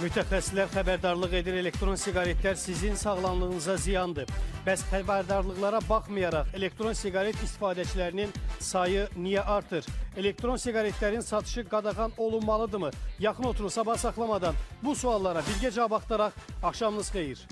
Mütəxəssislər xəbərdarlıq edir, elektron siqaretlər sizin sağlamlığınıza ziyandır. Bəs xəbərdarlıqlara baxmayaraq elektron siqaret istifadəçilərinin sayı niyə artır? Elektron siqaretlərin satışı qadağan olunmalıdırmı? Yaxın oturun, sabah saxlamadan bu suallara birgə cavab axtaraq. Axşamınız xeyir.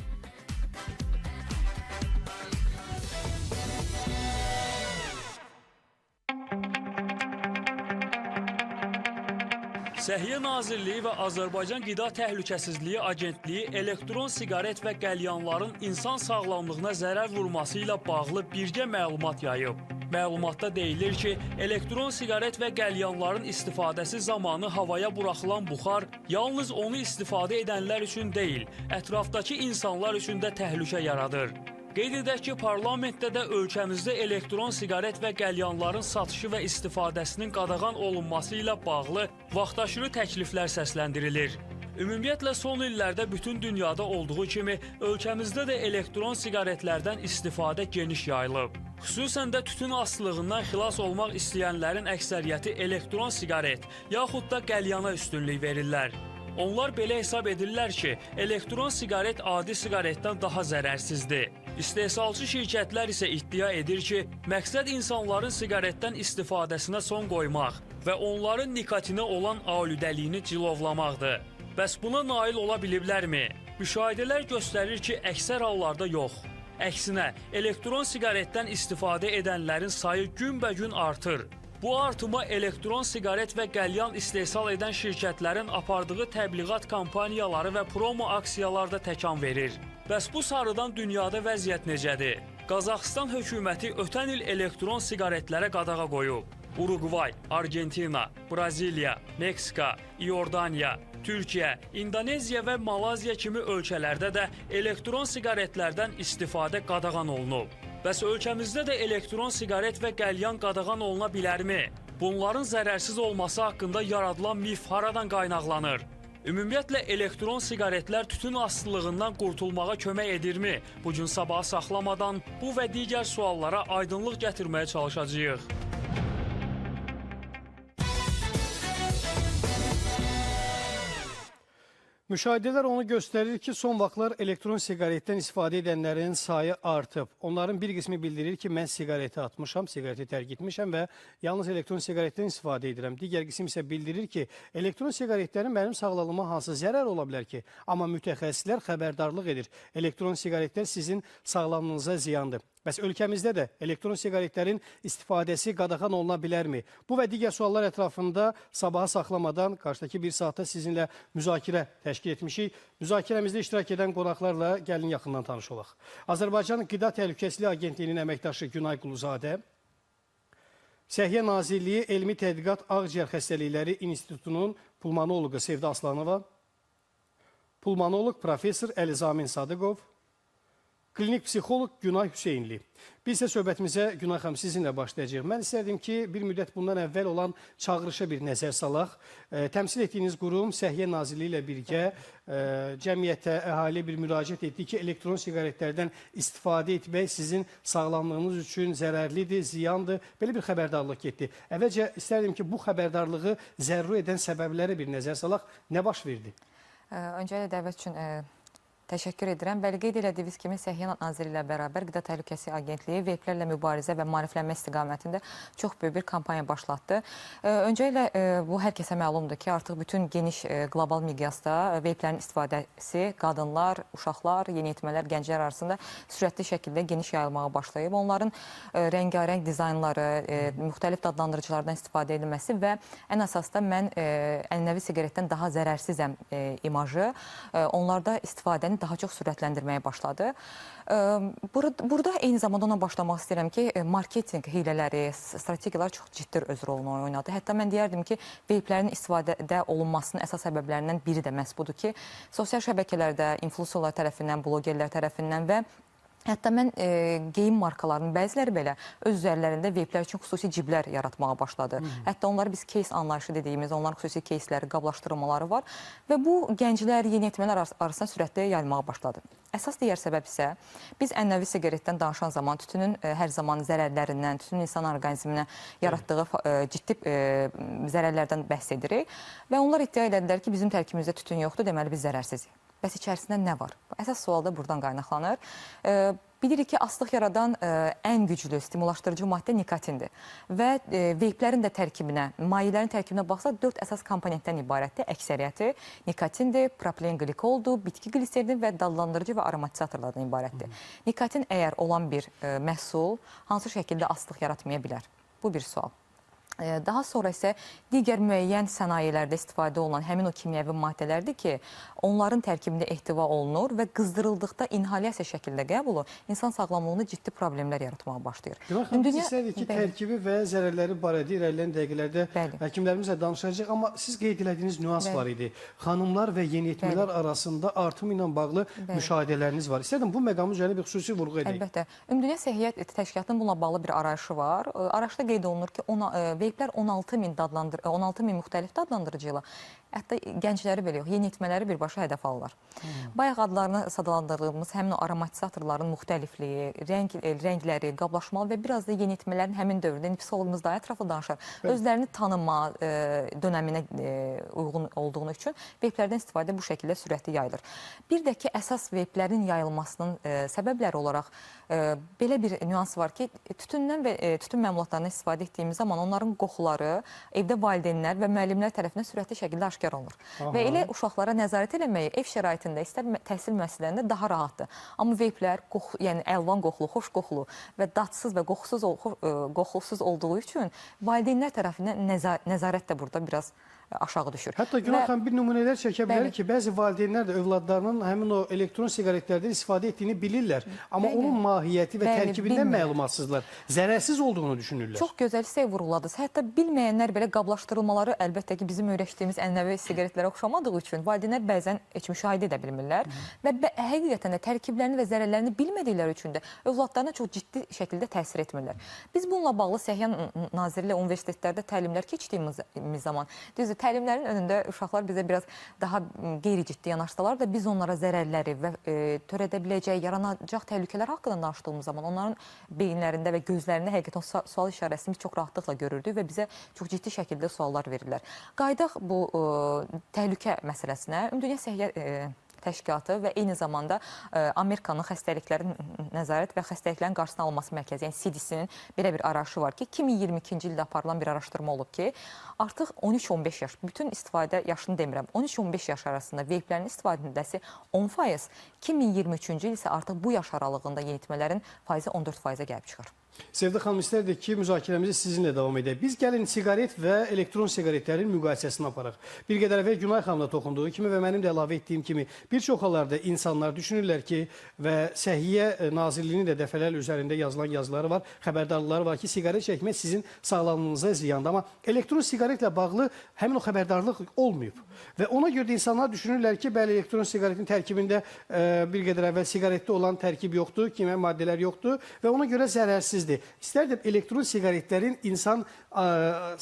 Səhiyyə Nazirliyi və Azərbaycan Qida Təhlükəsizliyi Agentliyi elektron siqaret və qəlyanların insan sağlamlığına zərər vurması ilə bağlı birgə məlumat yayıb. Məlumatda deyilir ki, elektron siqaret və qəlyanların istifadəsi zamanı havaya buraxılan buxar yalnız onu istifadə edənlər üçün deyil, ətrafdakı insanlar üçün də təhlükə yaradır. Qeyd edək ki, parlamentdə də ölkəmizdə elektron siqaret və qəlyanların satışı və istifadəsinin qadağan olunması ilə bağlı vaxtaşırı təkliflər səsləndirilir. Ümumiyyətlə, son illərdə bütün dünyada olduğu kimi, ölkəmizdə də elektron siqaretlərdən istifadə geniş yayılıb. Xüsusən də tütün asılılığından xilas olmaq istəyənlərin əksəriyyəti elektron siqaret, yaxud da qəlyana üstünlük verirlər. Onlar belə hesab edirlər ki, elektron siqaret adi siqaretdən daha zərərsizdir. İstehsalçı şirkətlər isə iddia edir ki, məqsəd insanların siqaretdən istifadəsinə son qoymaq və onların nikotinə olan alüdəliyini cilovlamaqdır. Bəs buna nail ola biliblərmi? Müşahidələr göstərir ki, əksər hallarda yox. Əksinə, elektron siqaretdən istifadə edənlərin sayı günbəgün artır. Bu artıma elektron siqaret və qəlyan istehsal edən şirkətlərin apardığı təbliğat kampaniyaları və promo aksiyalar da təkan verir. Bəs bu sarıdan dünyada vəziyyət necədir? Qazaxıstan hökuməti ötən il elektron siqaretlərə qadağa qoyub. Uruqvay, Argentina, Braziliya, Meksika, İordaniya, Türkiyə, İndoneziya və Malaziya kimi ölkələrdə də elektron siqaretlərdən istifadə qadağan olunub. Bəs ölkəmizdə də elektron siqaret və qəlyan qadağan oluna bilərmi? Bunların zərərsiz olması haqqında yaradılan mif haradan qaynaqlanır? Ümumiyyətlə, elektron siqaretlər tütün asılılığından qurtulmağa kömək edirmi? Bugün sabaha saxlamadan bu və digər suallara aydınlıq gətirməyə çalışacağıq. Müşahidələr onu göstərir ki, son vaxtlar elektron siqaretdən istifadə edənlərin sayı artıb. Onların bir qismi bildirir ki, mən siqareti atmışam, siqareti tərk etmişəm və yalnız elektron siqaretdən istifadə edirəm. Digər qism isə bildirir ki, elektron siqaretlərin mənim sağlamlığıma hansı zərər ola bilər ki? Amma mütəxəssislər xəbərdarlıq edir. Elektron siqaretlər sizin sağlamlığınıza ziyandır. Bəs ölkəmizdə də elektron siqaretlərin istifadəsi qadağan oluna bilərmi? Bu və digər suallar ətrafında sabaha saxlamadan qarşıdakı bir saatda sizinlə müzakirə təşkil etmişik. Müzakirəmizdə iştirak edən qonaqlarla gəlin yaxından tanış olaq. Azərbaycan Qida Təhlükəsizliyi Agentliyinin əməkdaşı Günay Quluzadə, Səhiyyə Nazirliyi Elmi Tədqiqat Ağciyər Xəstəlikləri İnstitutunun pulmonoloqu Sevda Aslanova, pulmonoloq professor Əlizamin Sadıqov, klinik psixoloq Günay Hüseynli. Biz isə söhbətimizə Günay xanım sizinlə başlayacağıq. Mən istərdim ki, bir müddət bundan əvvəl olan çağırışa bir nəzər salaq. Təmsil etdiyiniz qurum Səhiyyə Nazirliyi ilə birgə cəmiyyətə, əhaliyə bir müraciət etdi ki, elektron siqaretlərdən istifadə etmək sizin sağlamlığınız üçün zərərlidir, ziyandır. Belə bir xəbərdarlıq getdi. Əvvəlcə istərdim ki, bu xəbərdarlığı zəruri edən səbəblərə bir nəzər salaq. Nə baş verdi? Öncəliklə dəvət üçün təşəkkür edirəm. Bəli, qeyd elədiyiniz kimi Səhiyyə Nazirliyi ilə bərabər Qida Təhlükəsizliyi Agentliyi veiblərlə mübarizə və maariflənmə istiqamətində çox böyük bir kampaniya başlatdı. Öncəliklə bu hər kəsə məlumdur ki, artıq bütün geniş qlobal miqyasda veiblərin istifadəsi qadınlar, uşaqlar, yeniyetmələr, gənclər arasında sürətli şəkildə geniş yayılmağa başlayıb. Onların rəngarəng dizaynları, müxtəlif dadlandırıcılardan istifadə edilməsi və ən əsas da mən ənənəvi siqaretdən daha zərərsizəm imajı onlarda istifadəni daha çox sürətləndirməyə başladı. Burada eyni zamanda ona başlamaq istəyirəm ki, marketinq hilələri, strategiyalar çox ciddi öz rolunu oynadı. Hətta mən deyərdim ki, veiblərin istifadədə olunmasının əsas səbəblərindən biri də məhz budur ki, sosial şəbəkələrdə influencerlar tərəfindən, blogerlər tərəfindən və Hətta mən geyim markalarının bəziləri belə öz üzərlərində veyplər üçün xüsusi ciblər yaratmağa başladı. Hətta onları biz case anlayışı dediyimiz, onların xüsusi caseləri, qablaşdırmaları var və bu gənclər, yeniyetmələr arasında sürətlə yayılmağa başladı. Əsas digər səbəb isə biz ənənəvi siqaretdən danışan zaman tütünün hər zaman zərərlərindən, tütünün insan orqanizminə yaratdığı ciddi zərərlərdən bəhs edirik və onlar iddia edədilər ki, bizim tərkibimizdə tütün yoxdur, deməli biz zərərsizik. Bəs içərisində nə var? Əsas sual da buradan qaynaqlanır. Bilirik ki, asılıq yaradan ən güclü stimulaşdırıcı maddə nikotindir. Və veyplərin də tərkibinə, mayələrin tərkibinə baxsaq 4 əsas komponentdən ibarətdir. Əksəriyyəti nikotindir, propilen glikoldur, bitki gliserini və dadlandırıcı və aromatizatorlardan ibarətdir. Nikotin əgər olan bir məhsul hansı şəkildə asılıq yaratmaya bilər? Bu bir sual. Daha sonra isə digər müəyyən sənayelərdə istifadə olunan həmin o kimyəvi maddələrdir ki, onların tərkibində ehtiva olunur və qızdırıldıqda inhalyasiya şəkildə qəbulu insan sağlamlığında ciddi problemlər yaratmağa başlayır. Biz istədik ki, tərkibi və zərərləri barədə irəliləyən dəqiqələrdə həkimlərimizlə danışacaq, amma siz qeyd etdiyiniz nüans var idi. Xanımlar və yeniyetmələr arasında artım ilə bağlı müşahidələriniz var. İstədim bu məqamın üzərində bir xüsusi vurğu edək. Əlbəttə. Ümumdünya Səhiyyə Təşkilatının bununla bağlı bir arayışı var. Arayışda qeyd olunur ki, veyplər 16 min müxtəlif dadlandırıcı ilə, hətta gəncləri belə yox, yeniyetmələri birbaşa hədəf alırlar. Bayaq adlarını sadalandırdığımız həmin o aromatizatorların müxtəlifliyi, rəngləri, qablaşmalı və biraz da yeniyetmələrin həmin dövrdə psixologumuz daha ətraflı danışır. Özlərini tanıma dönəminə uyğun olduğunu üçün veyplərdən istifadə bu şəkildə sürətli yayılır. Bir də ki, əsas veyplərin yayılmasının səbəbləri olaraq belə bir nüans var ki, tütündən və tütün məmulatlarından istifadə etdiyimiz zaman onların qoxuları evdə valideynlər və müəllimlər tərəfindən sürətli şəkildə aşkar olunur. Və elə uşaqlara nəzarət eləməyi ev şəraitində, istər təhsil müəssisələrində daha rahatdır. Amma veyplər, yəni əlvan qoxulu, xoş qoxulu və dadsız və qoxusuz olduğu üçün valideynlər tərəfindən nəzarət də burada biraz aşağı düşür. Hətta Günay xanım bir nümunələr çəkə bilərik ki, bəzi valideynlər də övladlarının həmin o elektron siqaretlərdən istifadə etdiyini bilirlər. Amma onun mahiyyəti və tərkibindən məlumatsızlar. Zərərsiz olduğunu düşünürlər. Çox gözəl hissəyə vurğuladınız. Hətta bilməyənlər belə qablaşdırılmaları əlbəttə ki, bizim öyrəşdiyimiz ənənəvi siqaretlərə oxşamadığı üçün valideynlər bəzən heç müşahidə edə bilmirlər. Və həqiqətən də tərkiblərini və zərərlərini bilmədikləri üçün də övladlarına çox ciddi şəkildə təsir etmirlər. Biz bununla bağlı Səhiyyə Nazirliyi universitetlərdə təlimlər keçdiyimiz zaman, düzdür, təlimlərin önündə uşaqlar bizə biraz daha qeyri-ciddi yanaşsalar da biz onlara zərərləri və törədə biləcək, yaranacaq təhlükələr haqqında danışdığımız zaman onların beyinlərində və gözlərində həqiqətən sual işarəsini çox rahatlıqla görürdük və bizə çox ciddi şəkildə suallar verirlər. Qayıdaq bu təhlükə məsələsinə. Ümumdünya Səhiyyə Təşkilatı və eyni zamanda Amerikanın xəstəliklərin nəzarət və xəstəliklərin qarşısına alınması mərkəzi, yəni CDC-nin belə bir arayışı var ki, 2022-ci ildə aparılan bir araşdırma olub ki, artıq 13-15 yaş, bütün istifadə yaşını demirəm, 13-15 yaş arasında veyplərin istifadəsi 10%, 2023-cü il isə artıq bu yaş aralığında yeniyetmələrin faizi 14%-ə gəlib çıxır. Sevda xanım, istərdik ki, müzakirəmizi sizinlə davam edək. Biz gəlin siqaret və elektron siqaretlərin müqayisəsini aparaq. Bir qədər əvvəl Günay xanımla toxunduğu kimi və mənim də əlavə etdiyim kimi bir çox hallarda insanlar düşünürlər ki, və Səhiyyə Nazirliyinin də dəfələr üzərində yazılan yazıları var, xəbərdarlıqları var ki, siqaret çəkmək sizin sağlamlığınıza ziyandır. Amma elektron siqaretlə bağlı həmin o xəbərdarlıq olmayıb. Və ona görə də insanlar düşünürlər ki, bəli, elektron siqaretin tərkibində bir qədər əvvəl siqaretdə olan tərkib yoxdur, kimya maddələr yoxdur və ona görə zərərsizdir. İstərdim elektron siqaretlərin insan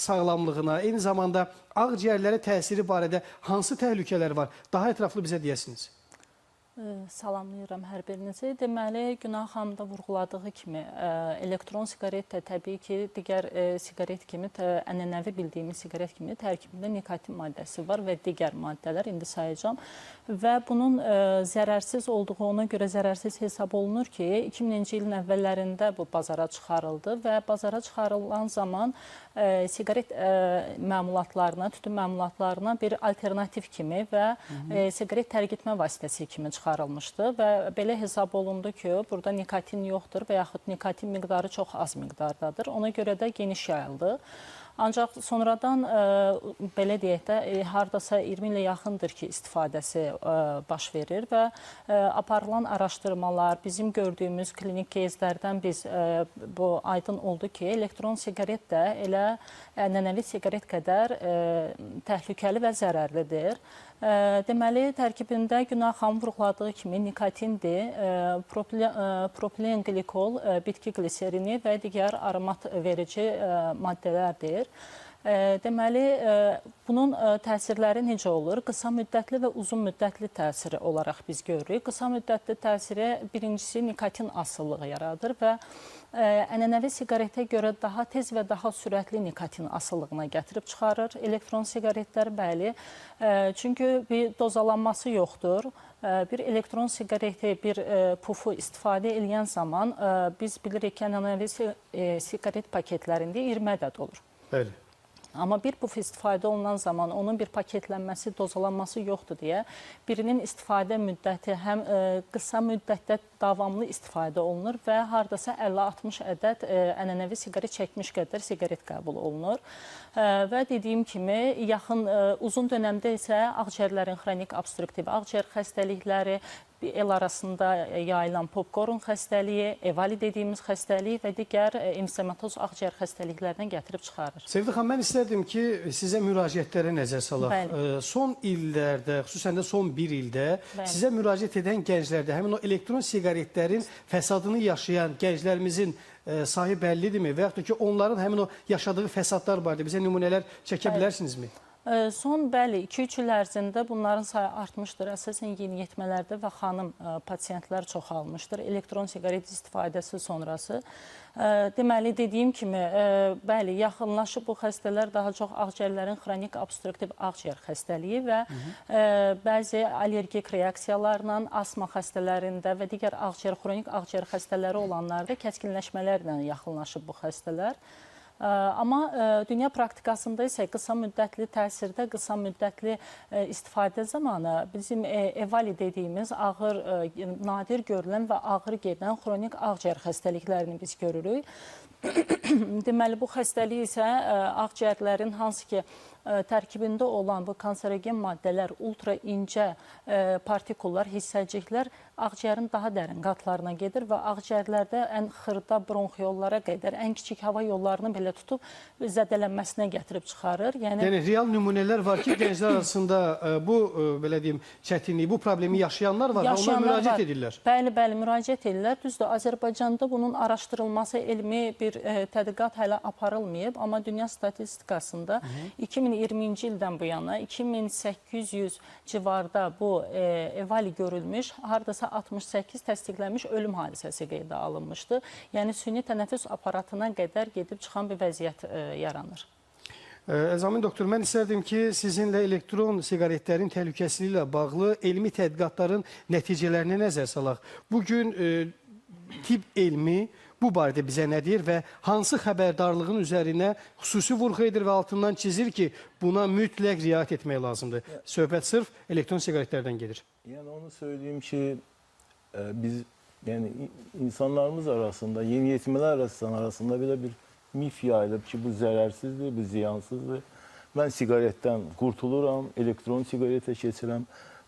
sağlamlığına, eyni zamanda ağciyərlərə təsiri barədə hansı təhlükələr var? Daha ətraflı bizə deyəsiniz. Salamlayıram hər birinizi. Deməli, Günay xanım da vurğuladığı kimi elektron siqaret də təbii ki, digər siqaret kimi, ənənəvi bildiyimiz siqaret kimi tərkibində nikotin maddəsi var və digər maddələr, indi sayacağım. Və bunun zərərsiz olduğuna görə zərərsiz hesab olunur ki, 2000-ci ilin əvvəllərində bu bazara çıxarıldı və bazara çıxarılan zaman siqaret məmulatlarına, tütün məmulatlarına bir alternativ kimi və siqaret tərgitmə vasitəsi kimi çıxarılmışdı və belə hesab olundu ki, burada nikotin yoxdur və yaxud nikotin miqdarı çox az miqdardadır. Ona görə də geniş yayıldı. Ancaq sonradan belə deyək də, hardasa 20 ilə yaxındır ki, istifadəsi baş verir və aparılan araşdırmalar, bizim gördüyümüz klinik кейslərdən biz bu aydın oldu ki, elektron siqaret də elə ənənəvi siqaret qədər təhlükəli və zərərlidir Deməli, tərkibində Günah xanım vurğuladığı kimi nikotindir, propilen glikol, bitki gliserini və digər aromat verici maddələrdir. Deməli, bunun təsirləri necə olur? Qısa müddətli və uzun müddətli təsiri olaraq biz görürük. Qısa müddətli təsiri birincisi nikotin asılılığı yaradır və ənənəvi siqaretə görə daha tez və daha sürətli nikotin asıllığına gətirib çıxarır. Elektron siqaretlər bəli, çünki bir dozalanması yoxdur. Bir elektron siqareti, bir pufu istifadə edən zaman biz bilirik ki, ənənəvi siqaret paketlərində 20 ədəd olur. Bəli. Amma bir puf istifadə olunan zaman onun bir paketlənməsi, dozalanması yoxdur deyə birinin istifadə müddəti həm qısa müddətdə davamlı istifadə olunur və hardasa 50-60 ədəd ənənəvi siqaret çəkmiş qədər siqaret qəbul olunur. Və dediyim kimi, uzun dönəmdə isə ağciyərlərin xronik obstruktiv ağciyər xəstəlikləri, el arasında yayılan popkorn xəstəliyi, evali dediyimiz xəstəlik və digər emfizematoz ağciyər xəstəliklərindən gətirib çıxarır. Sevda xanım, mən istərdim ki, sizə müraciətlərə nəzər salaq. Son illərdə, xüsusən də son bir ildə sizə müraciət edən gənclərdə həmin o elektron siqaretlərin fəsadını yaşayan gənclərimizin sayı bəllidirmi və yaxud da ki, onların həmin o yaşadığı fəsadlar barədə bizə nümunələr çəkə bilərsinizmi? Son, bəli, 2-3 il ərzində bunların sayı artmışdır. Əsasən yeniyetmələrdə və xanım pasiyentlər çoxalmışdır elektron siqaret istifadəsi sonrası. Deməli, dediyim kimi, bəli, yaxınlaşıb bu xəstələr daha çox ağciyərlərin xronik obstruktiv ağciyər xəstəliyi və bəzi allergik reaksiyalarla, asma xəstələrində və digər xronik ağciyər xəstələri olanlarda kəskinləşmələrlə yaxınlaşıb bu xəstələr. Amma dünya praktikasında isə qısa müddətli təsirdə, qısa müddətli istifadə zamanı bizim evali dediyimiz ağır, nadir görülən və ağır gedən xronik ağciyər xəstəliklərini biz görürük. Deməli, bu xəstəlik isə ağciyərlərin hansı ki, tərkibində olan bu kanserogen maddələr, ultra incə partikullar, hissəciklər ağciyərin daha dərin qatlarına gedir və ağciyərlərdə ən xırda bronxiyollara qədər, ən kiçik hava yollarını belə tutub zədələnməsinə gətirib çıxarır. Yəni real nümunələr var ki, gənclər arasında bu, belə deyim, çətinliyi, bu problemi yaşayanlar var və onlar müraciət edirlər. Bəli, bəli, müraciət edirlər. Düzdür, Azərbaycanda bunun araşdırılması, elmi bir tədqiqat hələ aparılmayıb, amma dünya statistikasında 2020-ci ildən bu yana 2800 civarda bu evali görülmüş, hardasa 68 təsdiqlənmiş ölüm hadisəsi qeydə alınmışdı. Yəni, süni tənəffüs aparatına qədər gedib çıxan bir vəziyyət yaranır. Əzamin doktor, mən istərdim ki, sizinlə elektron siqaretlərin təhlükəsizliyi ilə bağlı elmi tədqiqatların nəticələrinə nəzər salaq. Bugün tibb elmi bu barədə bizə nə deyir və hansı xəbərdarlığın üzərinə xüsusi vurğu edir və altından çizir ki, buna mütləq riayət etmək lazımdır. Söhbət sırf elektron siqaretlərdən gedir. Yəni onu söyleyeyim ki, biz yani insanlarımız arasında, yeniyetmeler arasında bile bir mif yayılıb ki, bu zərərsizdir, bu ziyansızdır. Mən siqaretdən qurtuluram, elektron siqaretə keçirəm.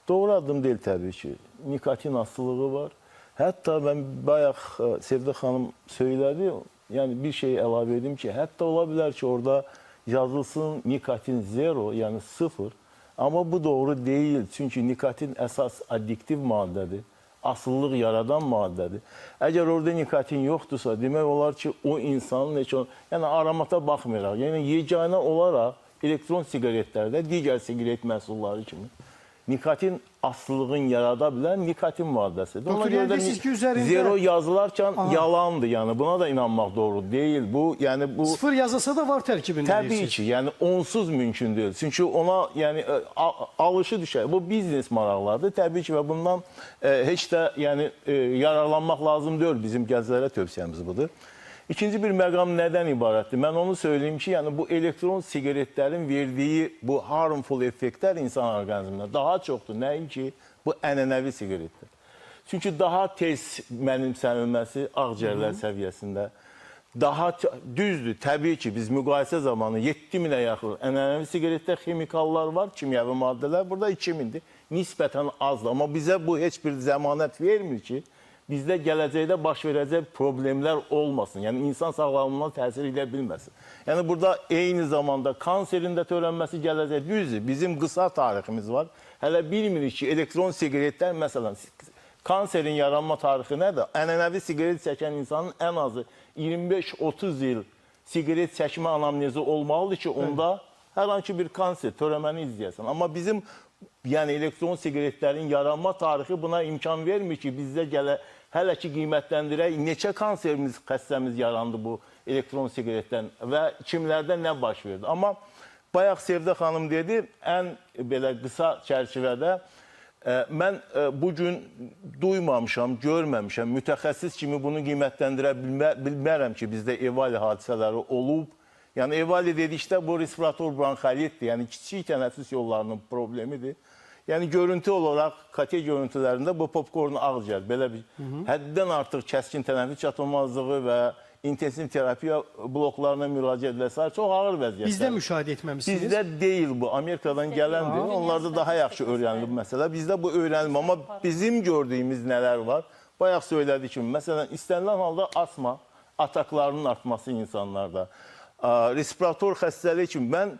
Doğru adım deyil təbii ki. Nikotin asılılığı var. Hətta mən bayaq Sevda xanım söylədi, yəni bir şey əlavə edim ki, hətta ola bilər ki, orada yazılsın nikotin 0, yəni 0. Amma bu doğru deyil. Çünki nikotin əsas addiktiv maddədir. Asıllıq yaradan maddədir. Əgər orada nikotin yoxdursa, demək olar ki, o insanın heç yəni aromata baxmayaraq, yəni yeganə olaraq elektron siqaretlərdə digər siqaret məhsulları kimi nikotin asılılığın yarada bilən nikotin maddəsidir. Doktor, yəni deyirsiniz ki, üzərində 0 yazılarkən yalandır, yəni buna da inanmaq doğru deyil. Bu, yəni bu 0 yazılsa da var tərkibində. Təbii ki, yəni onsuz mümkün deyil. Çünki ona yəni alışı düşər. Bu biznes maraqlarıdır. Təbii ki və bundan heç də yəni yararlanmaq lazım deyil. Bizim gənclərə tövsiyəmiz budur. İkinci bir məqam nədən ibarətdir? Mən onu söyleyeyim ki, yəni bu elektron siqaretlərin verdiyi bu harmful effektlər insan orqanizmində daha çoxdur. Nəinki bu ənənəvi siqaretlər. Çünki daha tez mənimsənilməsi ağciyərlər səviyyəsində. Daha düzdür, təbii ki, biz müqayisə zamanı 7000-ə yaxın ənənəvi siqaretdə xemikallar var, kimyəvi maddələr, burada 2000-dir. Nisbətən azdır, amma bizə bu heç bir zəmanət vermir ki, bizdə gələcəkdə baş verəcək problemlər olmasın. Yəni insan sağlamlığına təsir edə bilməsin. Yəni burada eyni zamanda kanserin də törənməsi gələcək. Düzdür, bizim qısa tariximiz var. Hələ bilmirik ki, elektron siqaretlər, məsələn, kanserin yaranma tarixi nədir? Ənənəvi siqaret çəkən insanın ən azı 25-30 il siqaret çəkmə anamnezi olmalıdır ki, onda hər hansı bir kanser törəməni izləyəsən. Amma bizim elektron siqaretlərin yaranma tarixi buna imkan vermir ki, bizdə hələ ki qiymətləndirək neçə kanserimiz, xəstəmiz yarandı bu elektron siqaretdən və kimlərdə nə baş verdi. Amma bayaq Sevdə xanım dedi, ən belə qısa çərçivədə mən bugün duymamışam, görməmişəm, mütəxəssis kimi bunu qiymətləndirə bilmərəm ki, bizdə EVALI hadisələri olub. Yəni EVALI dedikdə bu respirator bronxolitdir, yəni kiçik tənəffüs yollarının problemidir. Yəni görüntü olaraq KT görüntülərində bu popkorn ağciyər, belə bir həddən artıq kəskin tənəffüs çatılmazlığı və intensiv terapiya bloklarına müraciət və s. çox ağır vəziyyətlər. Bizdə müşahidə etməmişsiniz. Bizdə deyil bu, Amerikadan gələndir. Onlarda daha yaxşı öyrənilib məsələ. Bizdə bu öyrənilmir, amma bizim gördüyümüz nələr var? Bayaq söylədik kimi, məsələn, istənilən halda asma ataklarının artması insanlarda. Respirator xəstəliyi kimi mən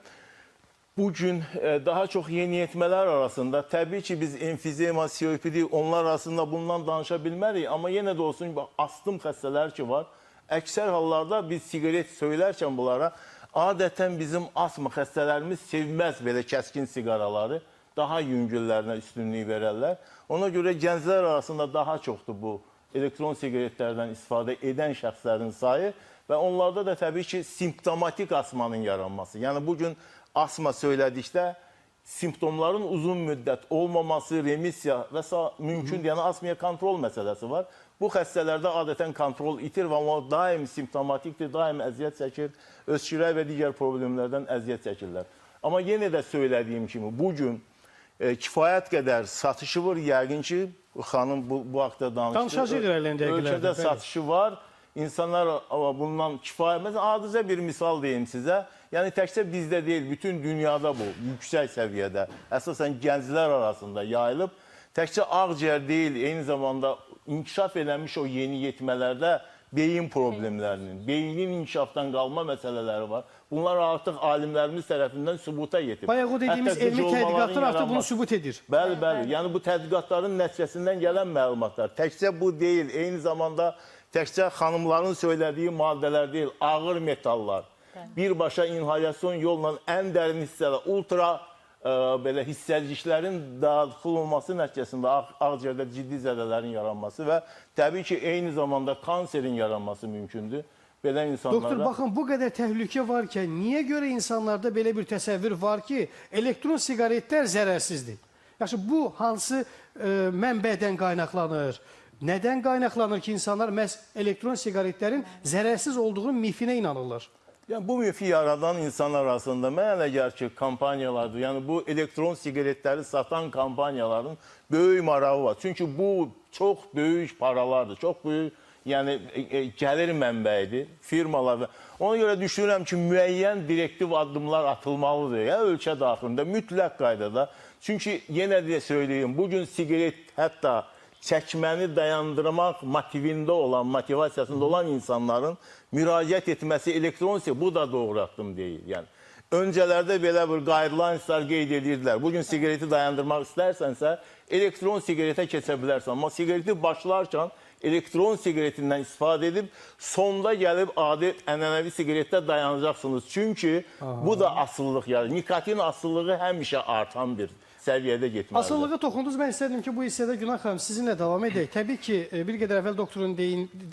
bugün daha çox yeniyetmələr arasında, təbii ki biz emfizema, COPD onlar arasında bundan danışa bilmərik, amma yenə də olsun astım xəstələri ki var, əksər hallarda biz siqaret söylərkən bunlara adətən bizim asma xəstələrimiz sevməz belə kəskin siqaraları, daha yüngüllərinə üstünlük verərlər. Ona görə gənclər arasında daha çoxdur bu elektron siqaretlərdən istifadə edən şəxslərin sayı və onlarda da təbii ki simptomatik asmanın yaranması. Yəni bugün asma söylədikdə simptomların uzun müddət olmaması, remisiya və s. mümkündür. Yəni asmaya kontrol məsələsi var. Bu xəstələrdə adətən kontrol itir və onlar daim simptomatikdir, daim əziyyət çəkir, öskürək və digər problemlərdən əziyyət çəkirlər. Amma yenə də söylədiyim kimi bugün kifayət qədər satışı var. Yəqin ki, xanım bu haqda danışdı. Ölkədə satışı var. İnsanlar bundan kifayət... Məsələn, adicə bir misal deyim sizə. Yəni, təkcə bizdə deyil, bütün dünyada bu yüksək səviyyədə, əsasən gənclər arasında yayılıb. Təkcə ağciyər deyil, eyni zamanda inkişaf eləmiş o yeni yetmələrdə beyin problemlərinin, beynin inkişafdan qalma məsələləri var. Bunlar artıq alimlərimiz tərəfindən sübuta yetib. Bayaq o dediyimiz elmi tədqiqatlar artıq bunu sübut edir. Bəli, bəli. Yəni bu tədqiqatların nəticəsindən gələn məlumatlar. Təkcə bu deyil, eyni zamanda təkcə xanımların söylediyi maddələr deyil, ağır metallar. Birbaşa inhalyasyon yolla ən dərin hissələr, ultra belə hissəciklərin daxil olması nəticəsində ağciyərdə ciddi zədələrin yaranması və təbii ki, eyni zamanda kanserin yaranması mümkündür. Belə insanlarda... Doktor, baxın, bu qədər təhlükə varkən, niyə görə insanlarda belə bir təsəvvür var ki, elektron siqaretlər zərərsizdir? Yaxşı, bu hansı mənbədən qaynaqlanır? Nədən qaynaqlanır ki, insanlar məhz elektron siqaretlərin zərərsiz olduğu mifinə inanırlar? Yəni, bu mifi yaradan insanlar arasında mən elə gəlir ki, kampaniyalardır. Yəni, bu elektron siqaretləri satan kampaniyaların böyük marağı var. Çünki bu çox böyük paralardır, çox böyük gəlir mənbəyidir firmalarda. Ona görə düşünürəm ki, müəyyən direktiv addımlar atılmalıdır ölkə daxilində, mütləq qaydada. Çünki yenə də söyləyeyim, bugün siqaret hətta çəkməni dayandırmaq motivində olan, motivasiyasında olan insanların müraciət etməsi elektron siqaret, bu da doğru addım deyil. Yəni, öncələrdə belə bir guidelineslar qeyd edirdilər. Bugün siqareti dayandırmaq istərsənsə, elektron siqaretə keçə bilərsən. Amma siqareti başlarkən elektron siqaretindən istifadə edib, sonda gəlib adi ənənəvi siqaretdə dayanacaqsınız. Çünki bu da asıllıq yarar. Nikotin asıllığı həmişə artan bir səviyyədə getməlidir. Asıllığı toxundunuz. Mən istədim ki, bu hissədə Günay xanım sizinlə davam edək. Təbii ki, bir qədər əvvəl doktorun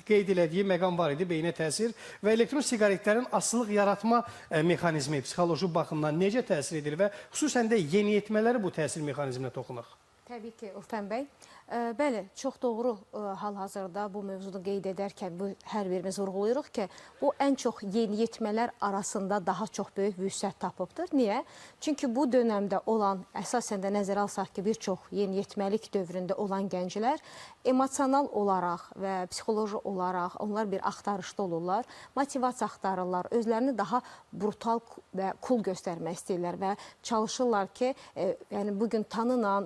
qeyd elədiyi məqam var idi, beyinə təsir və elektron siqaretlərin asıllıq yaratma mexanizmi, psixoloji baxımdan necə təsir edir və xüsusən də yeniyetmələri bu təsir mexanizminə toxunaq? Təbii ki, Urfən bəy. Bəli, çox doğru hal-hazırda bu mövzunu qeyd edərkən hər birimiz vurğulayırıq ki, bu ən çox yeniyetmələr arasında daha çox böyük vüsət tapıbdır. Niyə? Çünki bu dönəmdə olan, əsasən də nəzərə alsaq ki, bir çox yeniyetməlik dövründə olan gənclər emosional olaraq və psixoloji olaraq onlar bir axtarışda olurlar, motivasiya axtarırlar, özlərini daha brutal və cool göstərmək istəyirlər və çalışırlar ki, yəni bugün tanınan,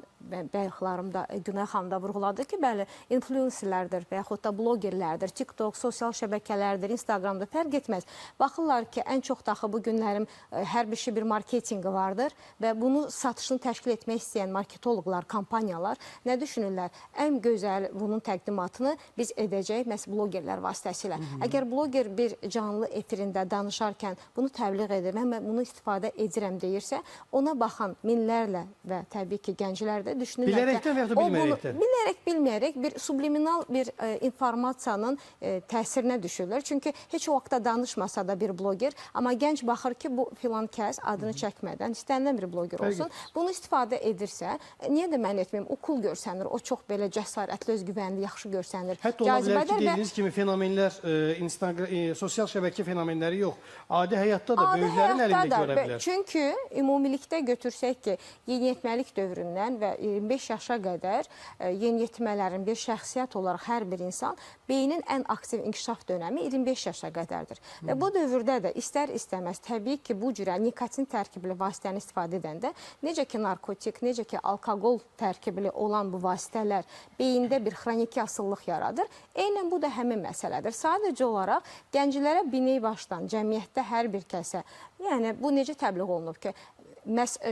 bayaqlarımda Günay xanım xanım da vurğuladı ki, bəli, influencerlərdir və yaxud da blogerlərdir, TikTok, sosial şəbəkələrdir, Instagramda fərq etməz. Baxırlar ki, ən çox daxı bu günlərim hər bir şey bir marketinqi vardır və bunu satışını təşkil etmək istəyən marketoloqlar, kampaniyalar nə düşünürlər? Ən gözəl bunun təqdimatını biz edəcəyik məhz blogerlər vasitəsilə. Əgər bloger bir canlı efirində danışarkən bunu təbliğ edir, mən bunu istifadə edirəm deyirsə, ona baxan minlərlə və təbii ki, gənclər də düşünürlər Bilərəkdən və ya da bilməyərəkdən? Bilərək, bilməyərək bir subliminal bir informasiyanın təsirinə düşürlər. Çünki heç o vaxtda danışmasa da bir bloger, amma gənc baxır ki, bu filan kəs adını çəkmədən istənilən bir bloger olsun. Bunu istifadə edirsə, niyə də mən etməyim? O cool görsənir, o çox belə cəsarətli, özgüvənli, yaxşı görsənir. Hətta ola bilər ki, dediyiniz kimi fenomenlər, sosial şəbəkə fenomenləri yox, adi həyatda da böyüklərin əlində görə bilər. Çünki ümumilikdə götürsək ki, yeniyetməlik dövründən və 25 yaşa qədər yeniyetmələrin bir şəxsiyyət olaraq hər bir insan beynin ən aktiv inkişaf dönəmi 25 yaşa qədərdir. Və bu dövrdə də istər-istəməz təbii ki, bu cürə nikotin tərkibli vasitəni istifadə edəndə, necə ki, narkotik, necə ki, alkoqol tərkibli olan bu vasitələr beyində bir xroniki asıllıq yaradır. Eynən bu da həmin məsələdir. Sadəcə olaraq gənclərə biney başdan cəmiyyətdə hər bir kəsə, yəni bu necə təbliğ olunub ki,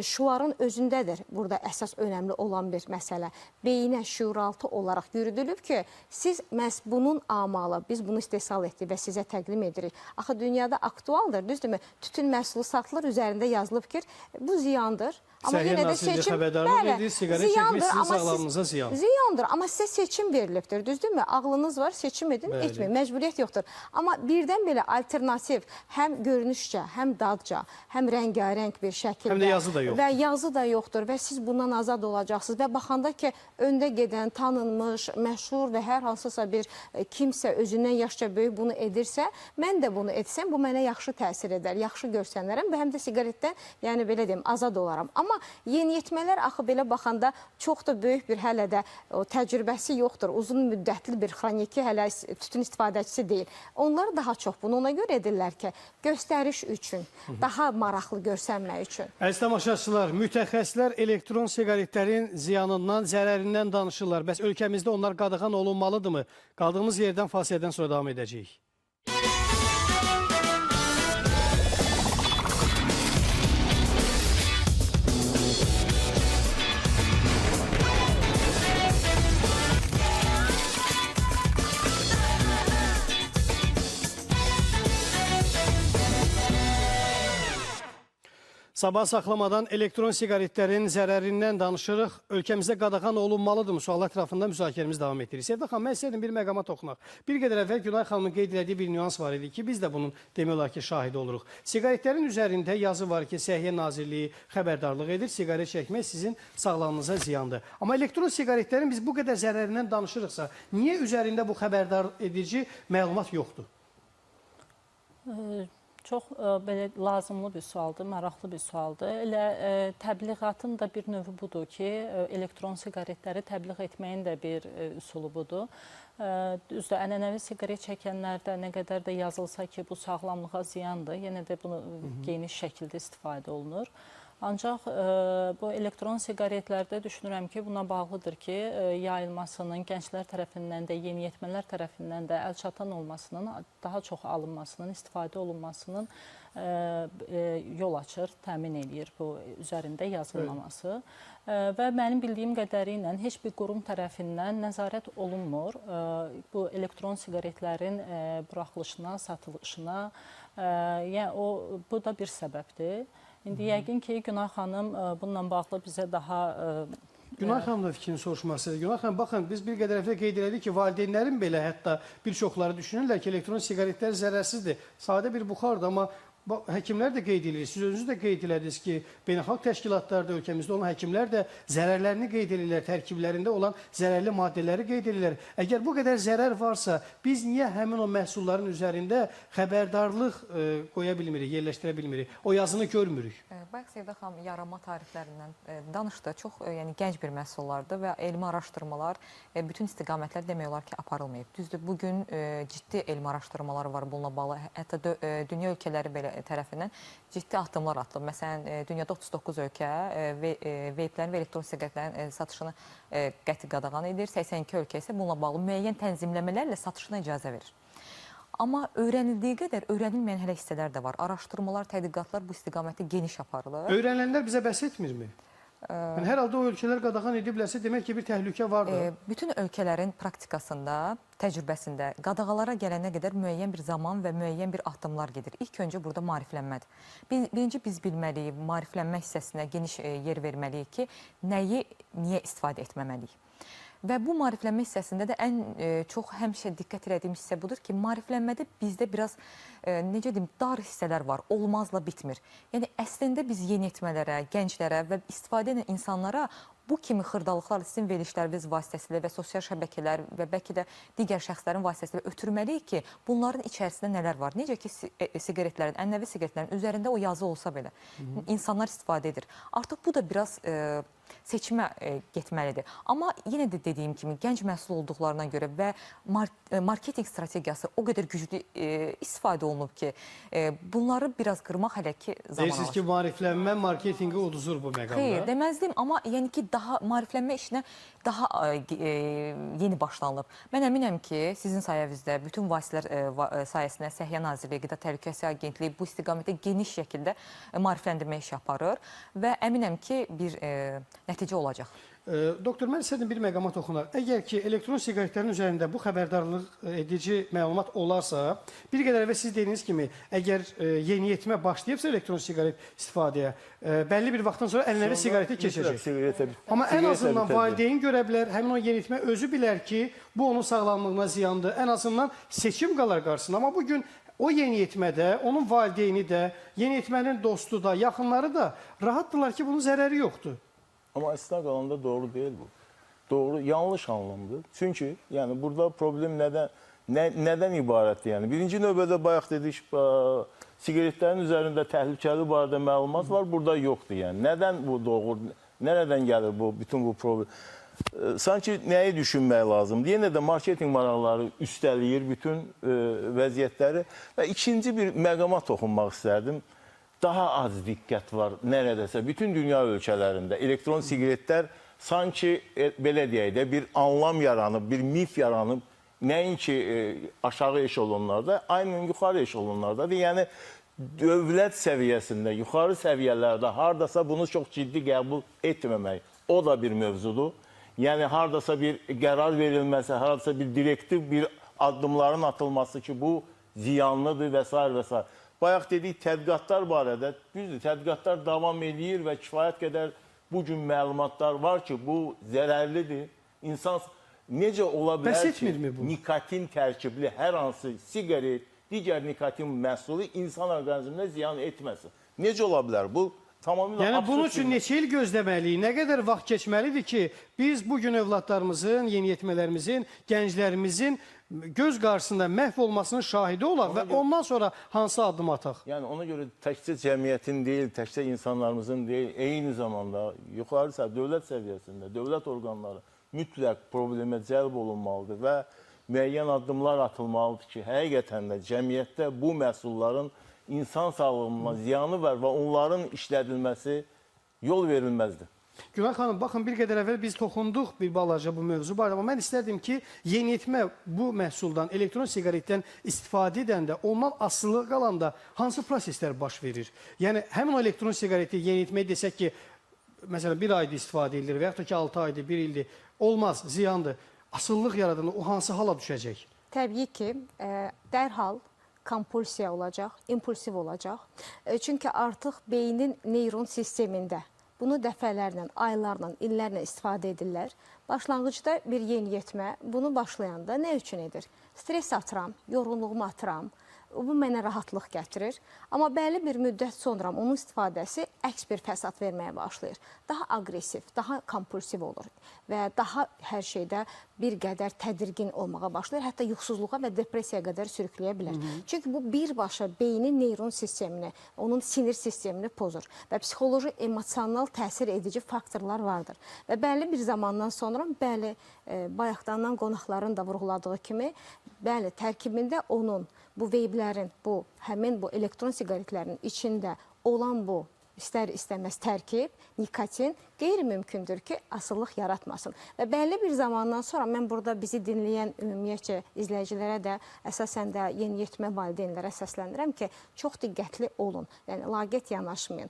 şuarın özündədir burada əsas önəmli olan bir məsələ. Beyinə şuuraltı olaraq yürüdülüb ki, siz məhz bunun amalı, biz bunu istehsal etdik və sizə təqdim edirik. Axı dünyada aktualdır, düzdürmü? Tütün məhsulu satılır, üzərində yazılıb ki, bu ziyandır. Amma Səhiyyə Nazirliyi xəbərdarlıq edir, siqaret çəkmək sizin sağlamlığınıza ziyan. Ziyandır, amma sizə seçim verilibdir, düzdürmü? Ağlınız var, seçim edin, etməyin, məcburiyyət yoxdur. Amma birdən belə alternativ, həm görünüşcə, həm dadca, həm rəngarəng bir şəkildə həm də yazı da yoxdur. Və yazı da yoxdur və siz bundan azad olacaqsınız və baxanda ki, öndə gedən, tanınmış, məşhur və hər hansısa bir kimsə özündən yaşca böyük bunu edirsə, mən də bunu etsəm, bu mənə yaxşı təsir edər, yaxşı görsənərəm və həm də siqaretdən, yəni belə deyim, azad olaram. Amma yeniyetmələr axı belə baxanda çox da böyük bir hələ də təcrübəsi yoxdur. Uzun müddətli bir xroniki hələ tütün istifadəçisi deyil. Onlar daha çox bunu ona görə edirlər ki, göstəriş üçün, daha maraqlı görsənmək üçün. Əziz tamaşaçılar, mütəxəssislər elektron siqaretlərin ziyanından, zərərindən danışırlar. Bəs ölkəmizdə onlar qadağan olunmalıdırmı? Qaldığımız yerdən fasilədən sonra davam edəcəyik. Sabah saxlamadan elektron siqaretlərin zərərindən danışırıq. Ölkəmizdə qadağan olunmalıdırmı? Suallar ətrafında müzakirəmiz davam etdirir. Sevda xanım, mən istəyirdim bir məqama toxunaq. Bir qədər əvvəl Günay xanımın qeyd etdiyi bir nüans var idi ki, biz də bunun demək olar ki, şahidi oluruq. Siqaretlərin üzərində yazı var ki, Səhiyyə Nazirliyi xəbərdarlıq edir, siqaret çəkmək sizin sağlamlığınıza ziyandır. Amma elektron siqaretlərin biz bu qədər zərərindən danışırıqsa, niyə üzərində bu xəbərdar edici məlumat yoxdur? Çox belə lazımlı bir sualdır, maraqlı bir sualdır. Elə təbliğatın da bir növü budur ki, elektron siqaretləri təbliğ etməyin də bir üsulu budur. Düzdür, ənənəvi siqaret çəkənlərdə nə qədər də yazılsa ki, bu sağlamlığa ziyandır, yenə də bunu geniş şəkildə istifadə olunur. Ancaq bu elektron siqaretlərdə düşünürəm ki, buna bağlıdır ki, yayılmasının, gənclər tərəfindən də, yeniyetmələr tərəfindən də əlçatan olmasının, daha çox alınmasının, istifadə olunmasının yol açır, təmin edir bu üzərində yazılmaması. Və mənim bildiyim qədərilə heç bir qurum tərəfindən nəzarət olunmur bu elektron siqaretlərin buraxılışına, satılışına. Yəni, bu da bir səbəbdir. İndi yəqin ki, Günay xanım bununla bağlı bizə daha... Günay xanım da fikrini soruşmasıdır. Günay xanım, baxın, biz bir qədər əvvəl qeyd elədik ki, valideynlərin belə hətta bir çoxları düşünürlər ki, elektron siqaretlər zərərsizdir. Sadə bir buxardır, amma həkimlər də qeyd edir, siz özünüz də qeyd elədiniz ki, beynəlxalq təşkilatlarda, ölkəmizdə olan həkimlər də zərərlərini qeyd edirlər, tərkiblərində olan zərərli maddələri qeyd edirlər. Əgər bu qədər zərər varsa, biz niyə həmin o məhsulların üzərində xəbərdarlıq qoya bilmirik, yerləşdirə bilmirik, o yazını görmürük? Bayaq Sevda xanım yaranma tarixlərindən danışdı. Çox gənc bir məhsullardır və elmi araşdırmalar bütün istiqamətlər demək olar ki, aparılmayıb. Düzdür, bugün ciddi elmi araşdırmalar var bununla bağlı. Hətta dünya ölkələri belə tərəfindən ciddi addımlar atılıb. Məsələn, dünyada 39 ölkə veyplərin və elektron siqaretlərin satışını qəti qadağan edir. 82 ölkə isə bununla bağlı müəyyən tənzimləmələrlə satışına icazə verir. Amma öyrənildiyi qədər öyrənilməyən hələ hissələr də var. Araşdırmalar, tədqiqatlar bu istiqamətdə geniş aparılır. Öyrənilənlər bizə bəs etmirmi? Yəni, hər halda o ölkələr qadağan ediblərsə, demək ki, bir təhlükə vardır. Bütün ölkələrin praktikasında, təcrübəsində qadağalara gələnə qədər müəyyən bir zaman və müəyyən bir addımlar gedir. İlk öncə burada maariflənmədir. Birinci biz bilməliyik, maariflənmə hissəsinə geniş yer verməliyik ki, nəyi, niyə istifadə etməməliyik. Və bu maariflənmə hissəsində də ən çox həmişə diqqət etdiyim hissə budur ki, maariflənmədə bizdə biraz, necə deyim, dar hissələr var, olmazla bitmir. Yəni, əslində biz yeniyetmələrə, gənclərə və istifadə edən insanlara bu kimi xırdalıqlar sizin verilişləriniz vasitəsilə və sosial şəbəkələr və bəlkə də digər şəxslərin vasitəsilə ötürməliyik ki, bunların içərisində nələr var? Necə ki, siqaretlərin, ənənəvi siqaretlərin üzərində o yazı olsa belə, insanlar istifadə edir. Artıq bu da biraz seçimə getməlidir. Amma yenə də dediyim kimi, gənc məhsul olduqlarına görə və marketinq strategiyası o qədər güclü istifadə olunub ki, bunları biraz qırmaq hələ ki zaman alır. Deyirsiniz ki, maariflənmə marketinqi uduzur bu məqamda. Xeyr, deməzdim, amma yəni ki, daha maariflənmə işinə daha yeni başlanılıb. Mən əminəm ki, sizin sayənizdə, bütün vasitələr sayəsində Səhiyyə Nazirliyi, Qida Təhlükəsizliyi Agentliyi bu istiqamətdə geniş şəkildə maarifləndirmə işi aparır və əminəm ki, bir nəticə olacaq. Doktor, mən istədim bir məqama toxunar. Əgər ki, elektron siqaretlərin üzərində bu xəbərdarlıq edici məlumat olarsa, bir qədər əvvəl siz dediyiniz kimi, əgər yeniyetmə başlayıbsa elektron siqaret istifadəyə, bəlli bir vaxtdan sonra ənənəvi siqaretə keçəcək. Amma ən azından valideyn görə bilər, həmin o yeniyetmə özü bilər ki, bu onun sağlamlığına ziyandır. Ən azından seçim qalar qarşısında. Amma bugün o yeniyetmədə, onun valideyni də, yeniyetmənin dostu da, yaxınları da rahatdırlar ki, bunun zərəri yoxdur. Amma əslində qalanda doğru deyil bu. Doğru, yanlış anlamdır. Çünki yəni burada problem nədən ibarətdir? Yəni birinci növbədə bayaq dedik, siqaretlərin üzərində təhlükəli barədə məlumat var, burada yoxdur. Yəni nədən bu doğru, nereden gəlir bu bütün bu problem? Sanki nəyi düşünmək lazımdır? Yenə də marketinq maraqları üstələyir bütün vəziyyətləri və ikinci bir məqama toxunmaq istərdim. Daha az diqqət var nərədəsə. Bütün dünya ölkələrində elektron siqaretlər sanki belə deyək də bir anlam yaranıb, bir mif yaranıb. Nəinki aşağı eşelonlarda, aynı yuxarı eşelonlardadır. Yəni dövlət səviyyəsində, yuxarı səviyyələrdə hardasa bunu çox ciddi qəbul etməmək. O da bir mövzudur. Yəni hardasa bir qərar verilməsi, hardasa bir direktiv, bir addımların atılması ki, bu ziyanlıdır və s. və s. Bayaq dedik, tədqiqatlar barədə, düzdür, tədqiqatlar davam edir və kifayət qədər bu gün məlumatlar var ki, bu zərərlidir. İnsan necə ola bilər ki, nikotin tərkibli hər hansı siqaret, digər nikotin məhsulu insan orqanizminə ziyan etməsin. Necə ola bilər? Bu tamamilə absurd. Yəni bunun üçün neçə il gözləməliyik, nə qədər vaxt keçməlidir ki, biz bugün övladlarımızın, yeniyetmələrimizin, gənclərimizin göz qarşısında məhv olmasının şahidi olaq və ondan sonra hansı addım ataq? Yəni ona görə təkcə cəmiyyətin deyil, təkcə insanlarımızın deyil, eyni zamanda yuxarı dövlət səviyyəsində, dövlət orqanları mütləq problemə cəlb olunmalıdır və müəyyən addımlar atılmalıdır ki, həqiqətən də cəmiyyətdə bu məhsulların insan sağlığına ziyanı var və onların işlədilməsi yol verilməzdir. Günay xanım, baxın, bir qədər əvvəl biz toxunduq bir balaca bu mövzu var, amma mən istərdim ki, yeniyetmə bu məhsuldan, elektron siqaretdən istifadə edəndə, ondan asılı qalanda hansı proseslər baş verir? Yəni, həmin o elektron siqareti yeniyetməyə desək ki, məsələn, bir ayda istifadə edilir və yaxud da ki, 6 ayda, 1 ildir, olmaz, ziyandır. Asıllıq yaradığında o hansı hala düşəcək? Təbii ki, dərhal kompulsiya olacaq, impulsiv olacaq. Çünki artıq beynin neyron sistemində bunu dəfələrlə, aylarla, illərlə istifadə edirlər. Başlanğıcda bir yeniyetmə bunu başlayanda nə üçün edir? Stres atıram, yorğunluğumu atıram, bu mənə rahatlıq gətirir. Amma bəlli bir müddət sonra onun istifadəsi əks bir fəsad verməyə başlayır. Daha aqressiv, daha kompulsiv olur və daha hər şeydə bir qədər tədirgin olmağa başlayır, hətta yuxusuzluğa və depressiyaya qədər sürükləyə bilər. Çünki bu birbaşa beynin neyron sistemini, onun sinir sistemini pozur və psixoloji, emosional təsir edici faktorlar vardır. Və bəlli bir zamandan sonra, bəli, bayaqdan qonaqların da vurğuladığı kimi, bəli, tərkibində onun, bu veyblərin, həmin bu elektron siqaretlərin içində olan bu istər-istəməz tərkib, nikotin qeyri-mümkündür ki, asıllıq yaratmasın. Və bəlli bir zamandan sonra mən burada bizi dinləyən ümumiyyətcə izləyicilərə də, əsasən də yeniyetmə valideynlərə səslənirəm ki, çox diqqətli olun, yəni laqeyd yanaşmayın.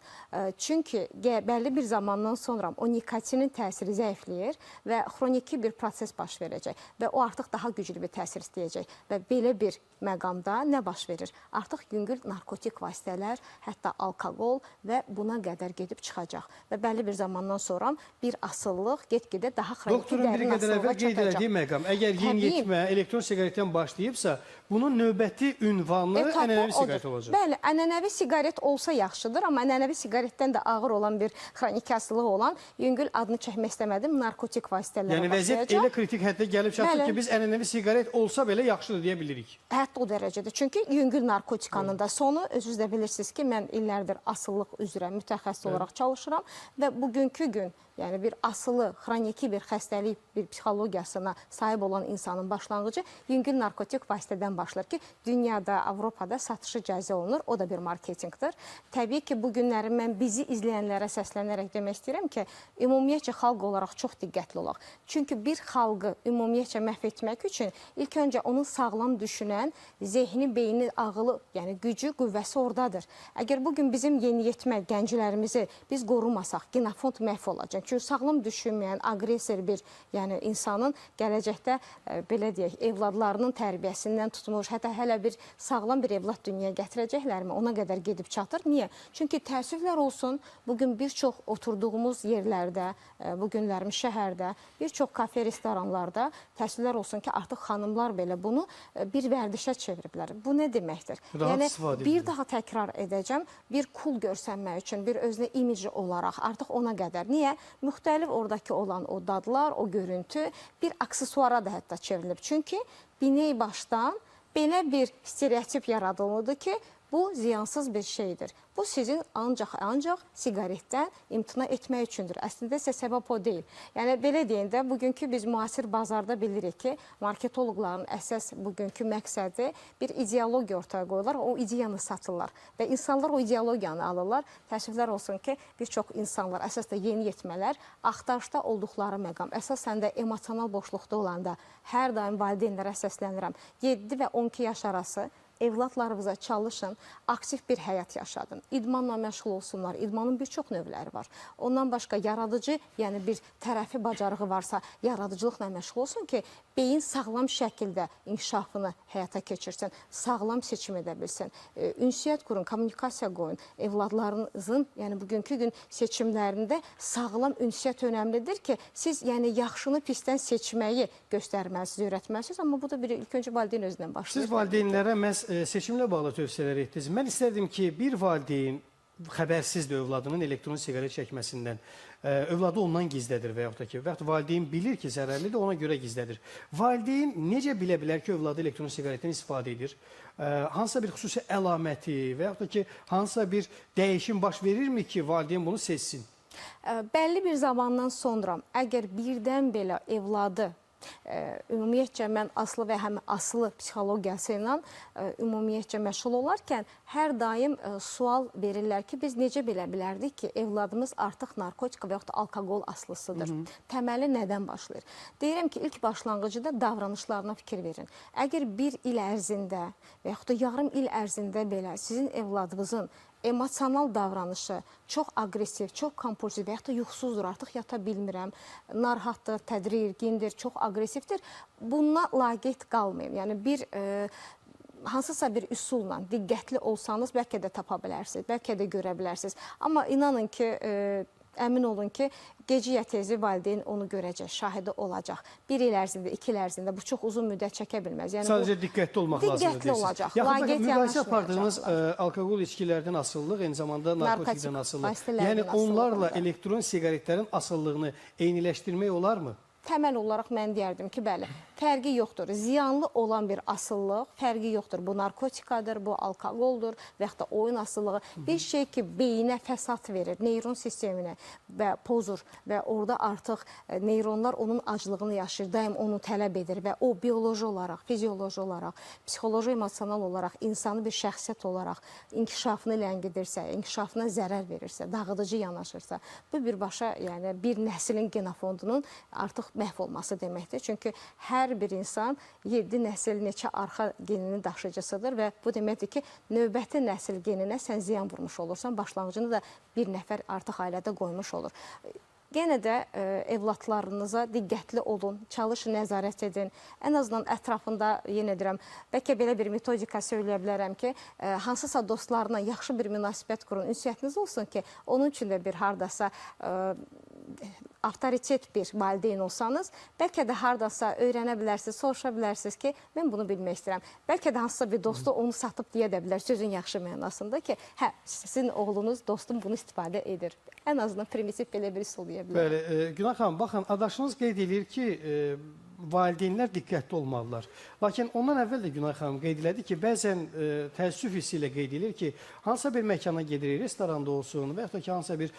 Çünki bəlli bir zamandan sonra o nikotinin təsiri zəifləyir və xroniki bir proses baş verəcək və o artıq daha güclü bir təsir istəyəcək və belə bir məqamda nə baş verir? Artıq yüngül narkotik vasitələr, hətta alkoqol və buna qədər gedib çıxacaq və bəlli bir zamandan sonra bir asıllıq get-gedə daha xroniki Doktorun bir dərin qədər asıllığa əvvəl qeyd çatacaq. elədiyi məqam, əgər yeniyetmə elektron siqaretdən başlayıbsa, bunun növbəti ünvanı ənənəvi siqaret olacaq. Bəli, ənənəvi siqaret olsa yaxşıdır, amma ənənəvi siqaretdən də ağır olan bir xroniki asıllıq olan, yüngül adını çəkmək istəmədim, narkotik vasitələrə Yəni vəziyyət elə kritik həddə gəlib çatır ki, biz ənənəvi siqaret olsa belə yaxşıdır deyə bilirik. Hətta o dərəcədə. Çünki yüngül narkotikanın da sonu, özünüz də bilirsiniz ki, mən illərdir asıllıq üzrə mütəxəssis olaraq çalışıram və bugünkü gün, yəni bir asılı, xroniki bir xəstəlik, bir psixologiyasına sahib olan insanın başlanğıcı yüngül narkotik vasitədən başlar ki, dünyada, Avropada satışı cəzi olunur, o da bir marketinqdir. Təbii ki, bu günləri mən bizi izləyənlərə səslənərək demək istəyirəm ki, ümumiyyətcə xalq olaraq çox diqqətli olaq. Çünki bir xalqı ümumiyyətcə məhv etmək üçün ilk öncə onun sağlam düşünən, zehni, beyni, ağılı, yəni gücü, qüvvəsi oradadır. Əgər bugün bizim yeniyetmə gənclərimizi biz qorumasaq, genofond məhv olacaq. Çünki sağlam düşünməyən, aqressor bir insanın gələcəkdə, belə deyək, evladlarının tərbiyəsindən tutmuş, hətta hələ bir sağlam bir evlad dünyaya gətirəcəklərmi, ona qədər gedib çatır. Niyə? Çünki təəssüflər olsun, bugün bir çox oturduğumuz yerlərdə, bu günlərimiz şəhərdə, bir çox kafe, restoranlarda təəssüflər olsun ki, artıq xanımlar belə bunu bir vərdişə çeviriblər. Bu nə deməkdir? Yəni, bir daha təkrar edəcəm, bir kul görsənmək üçün, bir özünə imici olaraq, artıq ona qədər. Niyə? Müxtəlif oradakı olan o dadlar, o görüntü bir aksesuara da hətta çevrilib. Çünki biney başdan belə bir stereotip yaradılmışdır ki, bu ziyansız bir şeydir. Bu sizin ancaq siqaretdən imtina etmək üçündür. Əslində isə səbəb o deyil. Yəni, belə deyəndə, bugünkü biz müasir bazarda bilirik ki, marketoloqların əsas bugünkü məqsədi bir ideologiya ortaya qoyurlar, o ideyanı satırlar və insanlar o ideologiyanı alırlar. Təəssüflər olsun ki, bir çox insanlar, əsas da yeniyetmələr, axtarışda olduqları məqam, əsasən də emosional boşluqda olanda hər daim valideynlərə səslənirəm. 7 və 12 yaş arası evladlarınıza çalışın, aktiv bir həyat yaşadın. İdmanla məşğul olsunlar. İdmanın bir çox növləri var. Ondan başqa yaradıcı, yəni bir tərəfi bacarığı varsa, yaradıcılıqla məşğul olsun ki, beyin sağlam şəkildə inkişafını həyata keçirsin, sağlam seçim edə bilsin. Ünsiyyət qurun, kommunikasiya qoyun. Evladlarınızın, yəni bugünkü gün seçimlərində sağlam ünsiyyət önəmlidir ki, siz yəni yaxşını pisdən seçməyi göstərməlisiniz, öyrətməlisiniz. Amma bu da bir ilk öncə valideyn özündən başlayır. Siz valideynlərə məhz seçimlə bağlı tövsiyələr etdiniz. Mən istərdim ki, bir valideyn xəbərsizdir övladının elektron siqaret çəkməsindən. Övladı ondan gizlədir və yaxud da ki, valideyn bilir ki, zərərlidir, ona görə gizlədir. Valideyn necə bilə bilər ki, övladı elektron siqaretdən istifadə edir? Hansısa bir xüsusi əlaməti və yaxud da ki, hansısa bir dəyişim baş verirmi ki, valideyn bunu sezsin? Bəlli bir zamandan sonra, əgər birdən belə evladı ümumiyyətcə mən aslı və həm aslı psixologiyası ilə ümumiyyətcə məşğul olarkən hər daim sual verirlər ki, biz necə bilə bilərdik ki, evladımız artıq narkotik və yaxud da alkoqol aslısıdır. Təməli nədən başlayır? Deyirəm ki, ilk başlanğıcıda davranışlarına fikir verin. Əgər bir il ərzində və yaxud da yarım il ərzində belə sizin evladınızın emosional davranışı çox aqressiv, çox kompulsiv və yaxud da yuxusuzdur, artıq yata bilmirəm, narahatdır, tədirgindir, çox aqressivdir. Buna laqeyd qalmayın. Yəni bir hansısa bir üsulla diqqətli olsanız bəlkə də tapa bilərsiniz, bəlkə də görə bilərsiniz. Amma inanın ki, əmin olun ki, gecə ya tezi valideyn onu görəcək, şahidi olacaq. Bir il ərzində, 2 il ərzində bu çox uzun müddət çəkə bilməz. Yəni, sadəcə diqqətli olmaq lazımdır. Diqqətli olacaq. Yaxın müqayisə apardığınız alkoqol içkilərdən asıllıq, eyni zamanda narkotikdən asıllıq. Yəni onlarla elektron siqaretlərin asıllığını eyniləşdirmək olarmı? təməl olaraq mən deyərdim ki, bəli, fərqi yoxdur. Ziyanlı olan bir asıllıq, fərqi yoxdur. Bu narkotikadır, bu alkoqoldur və yaxud da oyun asıllığı. Bir şey ki, beyinə fəsad verir, neyron sisteminə və pozur və orada artıq neyronlar onun aclığını yaşayır, daim onu tələb edir və o bioloji olaraq, fizioloji olaraq, psixoloji, emosional olaraq, insanı bir şəxsiyyət olaraq inkişafını ləngidirsə, inkişafına zərər verirsə, dağıdıcı yanaşırsa, bu birbaşa, yəni bir nəslin genofondunun artıq məhv olması deməkdir. Çünki hər bir insan 7 nəsil neçə arxa geninin daşıyıcısıdır və bu deməkdir ki, növbəti nəsil geninə sən ziyan vurmuş olursan, başlanğıcını da bir nəfər artıq ailədə qoymuş olur. Yenə də evladlarınıza diqqətli olun, çalışın, nəzarət edin. Ən azından ətrafında, yenə deyirəm, bəlkə belə bir metodika söyləyə bilərəm ki, hansısa dostlarına yaxşı bir münasibət qurun, ünsiyyətiniz olsun ki, onun üçün də bir hardasa avtoritet bir valideyn olsanız, bəlkə də hardasa öyrənə bilərsiniz, soruşa bilərsiniz ki, mən bunu bilmək istəyirəm. Bəlkə də hansısa bir dostu onu satıb deyə də bilər, sözün yaxşı mənasında ki, hə, sizin oğlunuz, dostum bunu istifadə edir. Ən azından primitiv belə bir üsul deyə bilər. Bəli, Günay xanım, baxın, adaşınız qeyd edir ki, valideynlər diqqətli olmalılar. Lakin ondan əvvəl də Günay xanım qeyd elədi ki, bəzən təəssüf hissi ilə qeyd edilir ki, hansısa bir məkana gedirik, restoranda olsun və yaxud da ki, hansısa bir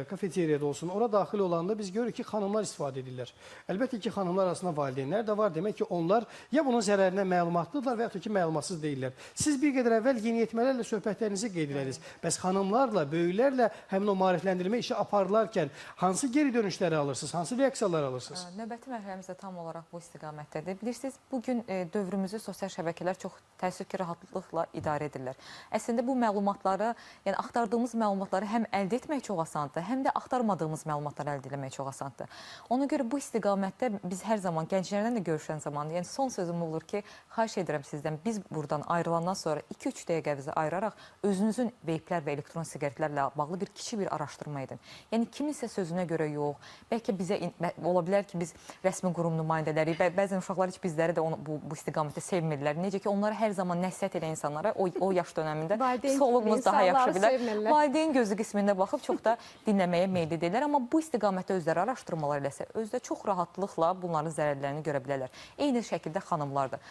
kafeteriyada olsun, ora daxil olanda biz görürük ki, xanımlar istifadə edirlər. Əlbəttə ki, xanımlar arasında valideynlər də var. Demək ki, onlar ya bunun zərərinə məlumatlıdırlar və yaxud da ki, məlumatsız deyirlər. Siz bir qədər əvvəl yeniyetmələrlə söhbətlərinizi qeyd ediniz. Bəs xanımlarla, böyüklərlə həmin o maarifləndirmə işi aparılarkən hansı geri dönüşləri alırsınız, hansı reaksiyalar alırsınız? Növbəti mərhələmizdə tam olaraq bu istiqamətdədir. Bilirsiniz, bugün dövrümüzü sosial şəbəkələr çox təəssüf ki, rahatlıqla idarə edirlər. Əslində bu məlumatları, yəni axtardığımız məlumatları həm əldə etmək çox asandır, həm də axtarmadığımız məlumatları əldə etmək çox asandır. Ona görə bu istiqamətdə biz hər zaman gənclərdən də görüşən zaman, yəni son sözüm olur ki, xahiş edirəm sizdən, biz buradan ayrılandan sonra 2-3 dəqiqənizi ayıraraq özünüzün veyplər və elektron siqaretlərlə bağlı bir kiçik bir araşdırma edin. Yəni kiminsə sözünə görə yox, bəlkə bizə ola bilər ki, biz rəsmi qurum nümayəndələri, bəzən uşaqlar heç bizləri də bu istiqamətdə sevmirlər. Necə ki, onlara hər zaman nəsihət edən insanlara o yaş dönəmində psixoloqumuz daha yaxşı bilər. Valideyn gözü qismində baxıb çox da dinləməyə meyilli deyirlər. Amma bu istiqamətdə özləri araşdırmalar eləsə, özdə çox rahatlıqla bunların zərərlərini görə bilərlər. Eyni şəkildə xanımlar da.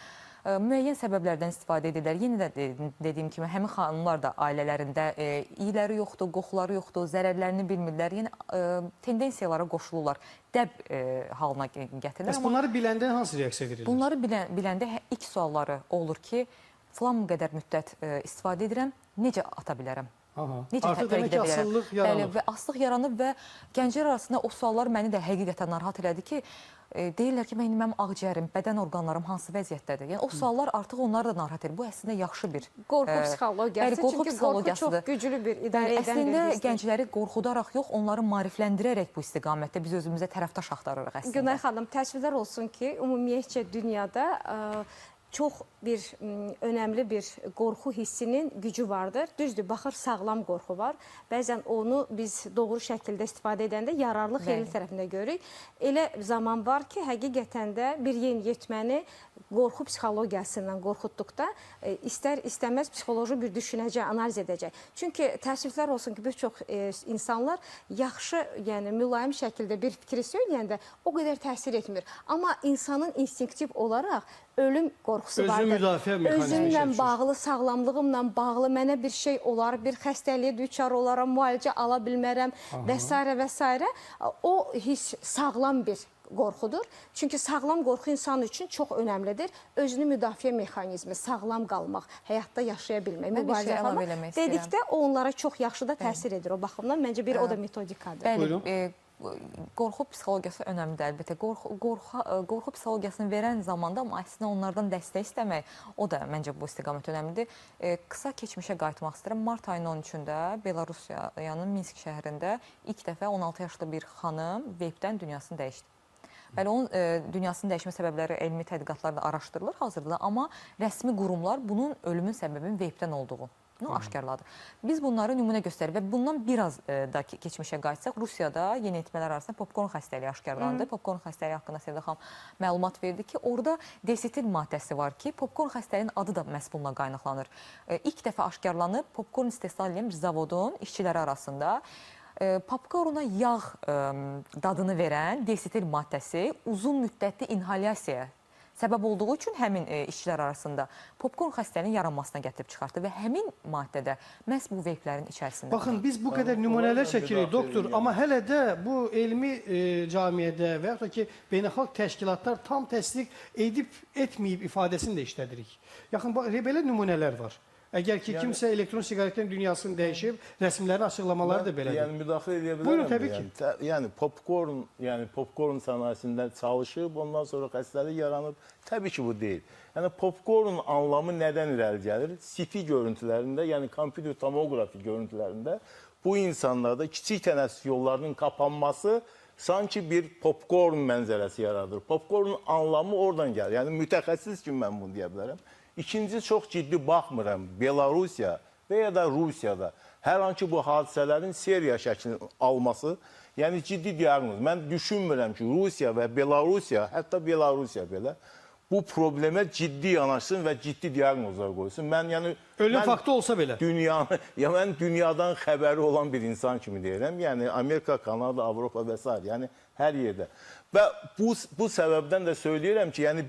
Müəyyən səbəblərdən istifadə edirlər. Yenə də dediyim kimi, həmin xanımlar da ailələrində iyləri yoxdur, qoxuları yoxdur, zərərlərini bilmirlər. Yəni, tendensiyalara qoşulurlar, dəb halına gətirirlər. Bəs bunları biləndə hansı reaksiya verirlər? Bunları biləndə ilk sualları olur ki, filan qədər müddət istifadə edirəm, necə ata bilərəm? Necə artıq demək ki, asıllıq yaranıb. Və asılıq yaranıb və gənclər arasında o suallar məni də həqiqətən narahat elədi ki, deyirlər ki, mənim ağciyərim, bədən orqanlarım hansı vəziyyətdədir? Yəni, o suallar artıq onları da narahat edir. Bu əslində yaxşı bir qorxu psixologiyası. Çünki qorxu çox güclü bir idarə edən bir əslində gəncləri qorxudaraq yox, onları maarifləndirərək bu istiqamətdə biz özümüzə tərəfdaş axtarırıq əslində. Günay xanım, təəssüflər olsun ki, ümumiyyətcə dünyada çox bir önəmli bir qorxu hissinin gücü vardır. Düzdür, baxır sağlam qorxu var. Bəzən onu biz doğru şəkildə istifadə edəndə yararlı xeyirli tərəfində görürük. Elə zaman var ki, həqiqətən də bir yeniyetməni qorxu psixologiyasından qorxutduqda istər-istəməz psixoloji bir düşünəcək, analiz edəcək. Çünki təəssüflər olsun ki, bir çox insanlar yaxşı, yəni mülayim şəkildə bir fikri söyləyəndə o qədər təsir etmir. Amma insanın instinktiv olaraq ölüm qorxusu vardır. Özünü müdafiə mexanizmi Özümlə bağlı, sağlamlığımla bağlı mənə bir şey olar, bir xəstəliyə düçar olaram, müalicə ala bilmərəm və s. və s. O hiss sağlam bir qorxudur. Çünki sağlam qorxu insan üçün çox önəmlidir. Özünü müdafiə mexanizmi, sağlam qalmaq, həyatda yaşaya bilmək, mübarizə aparmaq. Dedikdə o onlara çox yaxşı da təsir edir. O baxımdan məncə bir o da metodikadır. Bəli, qorxu psixologiyası önəmlidir əlbəttə. Qorxu psixologiyasını verən zamanda amma əslində onlardan dəstək istəmək, o da məncə bu istiqamət önəmlidir. Qısa keçmişə qayıtmaq istəyirəm. Mart ayının 13-də Belarusiyanın Minsk şəhərində ilk dəfə 16 yaşlı bir xanım veypdən dünyasını dəyişdi. Bəli, onun dünyasının dəyişmə səbəbləri elmi tədqiqatlarda araşdırılır hazırda, amma rəsmi qurumlar bunun ölümün səbəbinin veypdən olduğunu aşkarladı. Biz bunları nümunə göstərir və bundan biraz da keçmişə qayıtsaq, Rusiyada yeniyetmələr arasında popkorn xəstəliyi aşkarlandı. Popkorn xəstəliyi haqqında Sevda xanım məlumat verdi ki, orada desitil maddəsi var ki, popkorn xəstəliyinin adı da məhz bununla qaynaqlanır. İlk dəfə aşkarlanıb popkorn istehsal edən bir zavodun işçiləri arasında Popkorna yağ dadını verən desetil maddəsi uzun müddətli inhalyasiyaya səbəb olduğu üçün həmin işçilər arasında popkorn xəstəliyinin yaranmasına gətirib çıxartdı və həmin maddədə məhz bu veyplərin içərisində. Baxın, biz bu qədər nümunələr çəkirik, doktor, amma hələ də bu elmi camiyyədə və yaxud da ki, beynəlxalq təşkilatlar tam təsdiq edib, etməyib ifadəsini də işlədirik. Yaxın, belə nümunələr var. Əgər ki, kimsə elektron siqaretin dünyasını dəyişib, rəsmlərin açıqlamaları da belədir. Yəni müdaxilə edə bilərəm. Buyurun, təbii ki. Yəni popkorn sənayesində çalışıb, ondan sonra xəstəlik yaranıb. Təbii ki, bu deyil. Yəni popkorn anlamı nədən irəli gəlir? CT görüntülərində, yəni kompüter tomoqrafi görüntülərində bu insanlarda kiçik tənəffüs yollarının kapanması sanki bir popkorn mənzərəsi yaradır. Popkorn anlamı oradan gəlir. Yəni mütəxəssis kimi mən bunu deyə bilərəm. İkinci, çox ciddi baxmıram, Belarusiya və ya da Rusiyada hər hansı bu hadisələrin seriya şəklini alması, yəni ciddi diaqnoz. Mən düşünmürəm ki, Rusiya və Belarusiya, hətta Belarusiya belə bu problemə ciddi yanaşsın və ciddi diaqnozlar qoysun. Ölüm faktı olsa belə. Mən dünyadan xəbəri olan bir insan kimi deyirəm. Yəni Amerika, Kanada, Avropa və s. Yəni hər yerdə. Və bu səbəbdən də söyləyirəm ki, yəni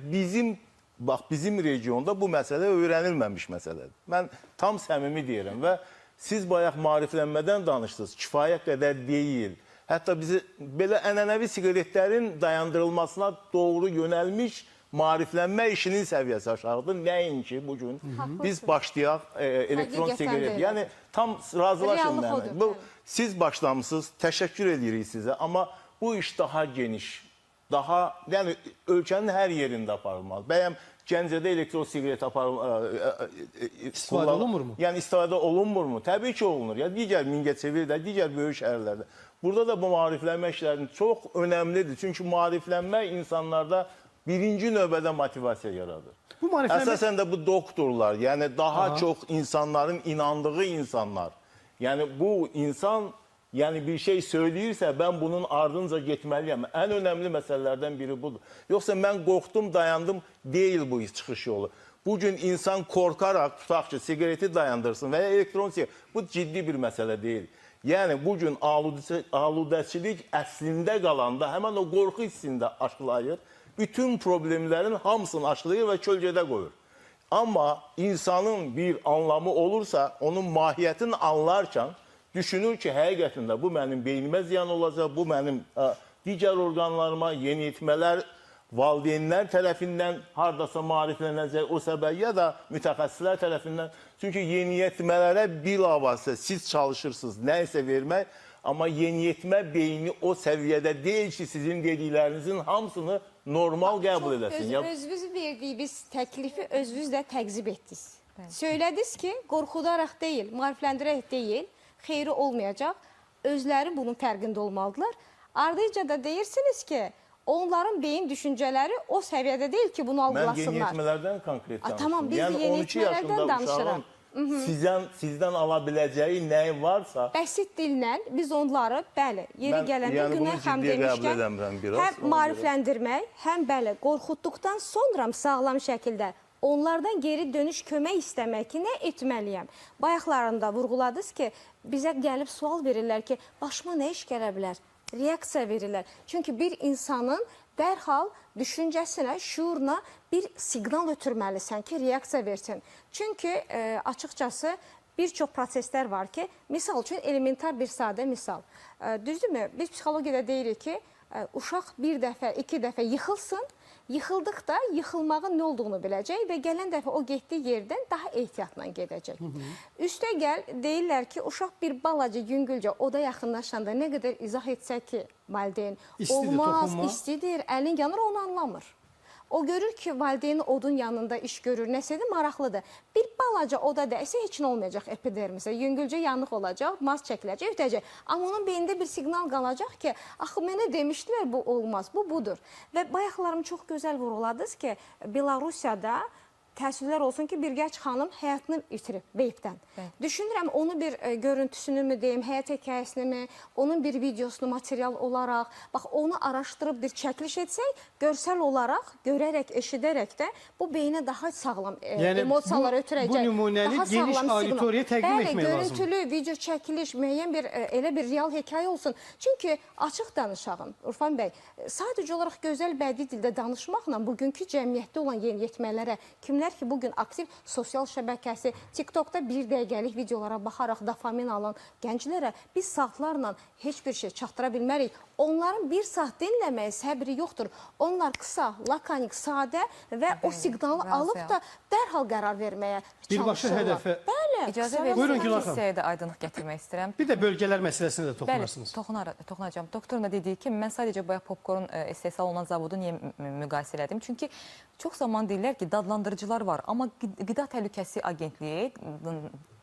bizim regionda bu məsələ öyrənilməmiş məsələdir. Mən tam səmimi deyirəm və siz bayaq maariflənmədən danışdınız, kifayət qədər deyil. Hətta bizi belə ənənəvi siqaretlərin dayandırılmasına doğru yönəlmiş maariflənmə işinin səviyyəsi aşağıdır. Nəinki bugün biz başlayaq elektron siqaret. Yəni tam razılaşın mənə. Siz başlamışsınız, təşəkkür edirik sizə, amma bu iş daha geniş. Yəni ölkənin hər yerində aparılmalı. Bəyəm Gəncədə elektron siqaret istifadə olunmurmu? Yəni istifadə olunmurmu? Təbii ki, olunur. Ya digər Mingəçevirdə, digər böyük şəhərlərdə. Burada da bu maariflənmə işlərinin çox önəmlidir. Çünki maariflənmə insanlarda birinci növbədə motivasiya yaradır. Əsasən də bu doktorlar, yəni daha çox insanların inandığı insanlar. Yəni bu insan bir şey söyləyirsə, mən bunun ardınca getməliyəm. Ən önəmli məsələlərdən biri budur. Yoxsa mən qorxdum, dayandım, deyil bu çıxış yolu. Bugün insan qorxaraq, tutaq ki, siqareti dayandırsın və ya elektron siqaret. Bu ciddi bir məsələ deyil. Yəni bugün aludəçilik əslində qalanda həmən o qorxu hissində aşılayır. Bütün problemlərin hamısını aşılayır və kölgədə qoyur. Amma insanın bir anlamı olursa, onun mahiyyətini anlarkən düşünür ki, həqiqətində bu mənim beynimə ziyan olacaq, bu mənim digər orqanlarıma, yeniyetmələr, valideynlər tərəfindən haradasa maariflənəcək o səbəb ya da mütəxəssislər tərəfindən. Çünki yeniyetmələrə bilavasitə siz çalışırsınız nəyisə vermək, amma yeniyetmə beyni o səviyyədə deyil ki, sizin dediklərinizin hamısını normal qəbul edəsin. Özünüz verdiyiniz təklifi özünüz də təqzib etdiniz. Söylədiniz ki, qorxudaraq deyil, maarifləndirərək deyil, xeyri olmayacaq. Özləri bunun fərqində olmalıdırlar. Ardınca da deyirsiniz ki, onların beyin düşüncələri o səviyyədə deyil ki, bunu algılasınlar. Mən yeniyetmələrdən konkret danışdım. Tamam, biz yeniyetmələrdən danışırıq. Sizdən ala biləcəyi nəyi varsa... Bəsit dillə biz onları, bəli, yeri gələndə günah həm demişkən, həm maarifləndirmək, həm bəli, qorxutduqdan sonra sağlam şəkildə onlardan geri dönüş kömək istəmək ki, nə etməliyəm? Bayaqlarında vurğuladınız ki, bizə gəlib sual verirlər ki, başıma nə iş gələ bilər? Reaksiya verirlər. Çünki bir insanın dərhal düşüncəsinə, şuuruna bir siqnal ötürməlisən ki, reaksiya versin. Çünki açıqcası bir çox proseslər var ki, misal üçün elementar bir sadə misal. Düzdürmü? Biz psixologiyada deyirik ki, uşaq bir dəfə, iki dəfə yıxılsın, yıxıldıqda yıxılmağın nə olduğunu biləcək və gələn dəfə o getdiyi yerdən daha ehtiyatla gedəcək. Üstə gəl, deyirlər ki, uşaq bir balaca, yüngülcə oda yaxınlaşanda nə qədər izah etsək ki, valideyn olmaz, istidir, əlin yanır, onu anlamır. O görür ki, valideynin odun yanında iş görür, nəsədir, maraqlıdır. Bir balaca oda dəysə heç nə olmayacaq epidermisə, yüngülcə yanıq olacaq, maz çəkiləcək, ötəcək. Amma onun beynində bir siqnal qalacaq ki, axı mənə demişdilər, bu olmaz, bu budur. Və bayaqlarım çox gözəl vurğuladınız ki, Belarusiyada təəssüflər olsun ki, bir gənc xanım həyatını itirib veypdən. Düşünürəm, onu bir görüntüsünü mü deyim, həyat hekayəsini mi, onun bir videosunu material olaraq, bax, onu araşdırıb bir çəkiliş etsək, görsəl olaraq, görərək, eşidərək də bu beyinə daha sağlam emosiyalar ötürəcək. Bu nümunəni geniş auditoriyaya təqdim etmək lazım. Görüntülü, video çəkiliş, müəyyən bir, elə bir real hekayə olsun. Çünki açıq danışağım, Urfan bəy, sadəcə olaraq gözəl bədii dildə danışmaqla bugünkü cəmiyyətdə olan yeniyetmələrə, kimlər ki, bugün aktiv sosial şəbəkəsi, TikTokda bir dəqiqəlik videolara baxaraq dopamin alan gənclərə biz saatlarla heç bir şey çatdıra bilmərik. Onların bir saat dinləməyə səbri yoxdur. Onlar qısa, lakanik, sadə və o siqnalı alıb da dərhal qərar verməyə çalışırlar. Birbaşa hədəfə. Bəli. İcazə Buyurun, verin, Günah xanım. hissəyə də aydınlıq gətirmək istəyirəm. Bir də bölgələr məsələsində də Bəli, toxunarsınız. toxunacağım. Doktorun da dediyi kimi, mən sadəcə bayaq popkorn istehsal olunan zavodu niyə müqayisə elədim? Çünki çox zaman deyirlər ki, dadlandırıcılar var, amma Qida Təhlükəsizliyi Agentliyi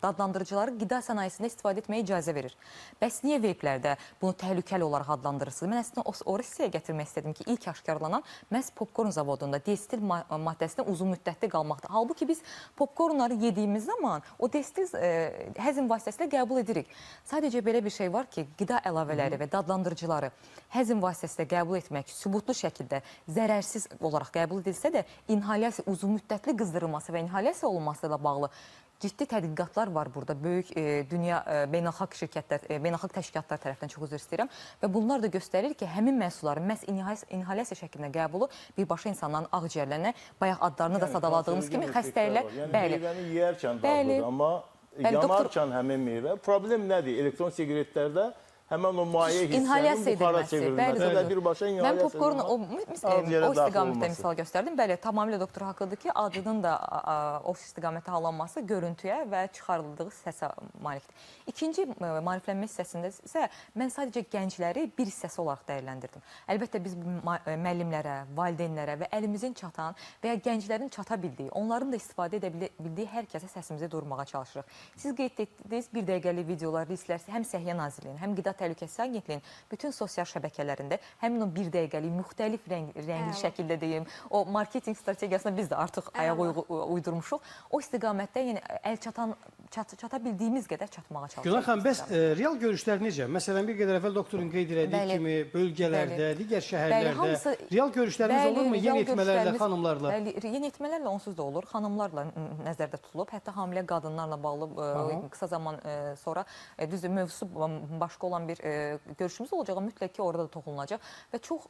dadlandırıcıları qida sənayesində istifadə etməyə icazə verir. Bəs niyə veyplərdə bunu təhlükəli olaraq adlandırırsınız? Mən əslində o hissəyə gətirmək istədim ki, ilk aşkarlanan məhz popkorn zavodunda destil maddəsində uzun müddətli qalmaqdır. Halbuki biz popkornları yediyimiz zaman o destil həzm vasitəsilə qəbul edirik. Sadəcə belə bir şey var ki, qida əlavələri və dadlandırıcıları həzm vasitəsilə qəbul etmək sübutlu şəkildə zərərsiz olaraq qəbul edilsə də inhalyasiya, uzun müddətli qızdırılması və inhalyasiya olması ilə bağlı ciddi tədqiqatlar var burada. Böyük dünya beynəlxalq şirkətlər, beynəlxalq təşkilatlar tərəfindən çox üzr istəyirəm və bunlar da göstərir ki, həmin məhsulların məhz inhalyasiya şəklində qəbulu birbaşa insanların ağciyərlərinə, bayaq adlarını da sadaladığımız kimi xəstəliklər, bəli. Meyvəni yeyərkən dadlıdır, amma yanarkən həmin meyvə. Problem nədir? Elektron siqaretlərdə həmən o maye hissənin buxara çevrilməsi və birbaşa inhalyasiya. Mən popkornu o istiqamətdə misal göstərdim. Bəli, tamamilə doktor haqqıdır ki, adının da o istiqamətə hallanması görüntüyə və çıxarıldığı səsə malikdir. İkinci maariflənmə hissəsində isə mən sadəcə gəncləri bir hissəsi olaraq dəyərləndirdim. Əlbəttə biz müəllimlərə, valideynlərə və əlimizin çatan və ya gənclərin çata bildiyi, onların da istifadə edə bildiyi hər kəsə səsimizi durmağa çalışırıq. Siz qeyd etdiniz, bir dəqiqəlik videolar, risklər həm Səhiyyə Nazirliyinin, həm Qida Təhlükəsizliyi Agentliyinin bütün sosial şəbəkələrində həmin o bir dəqiqəlik müxtəlif rəngli şəkildə deyim, o marketinq strategiyasına biz də artıq ayaq uydurmuşuq. O istiqamətdə yəni əl çata bildiyimiz qədər çatmağa çalışırıq. Günah xanım, bəs real görüşlər necə? Məsələn, bir qədər əvvəl doktorun qeyd elədiyi kimi bölgələrdə, digər şəhərlərdə real görüşləriniz olurmu yeniyetmələrlə, xanımlarla? Yeniyetmələrlə onsuz da olur, xanımlarla nəzərdə tutulub. Hətta hamilə qadınlarla bağlı qısa zaman sonra düzdür, mövzusu başqa olan bir görüşümüz olacaq, mütləq ki, orada da toxunulacaq və çox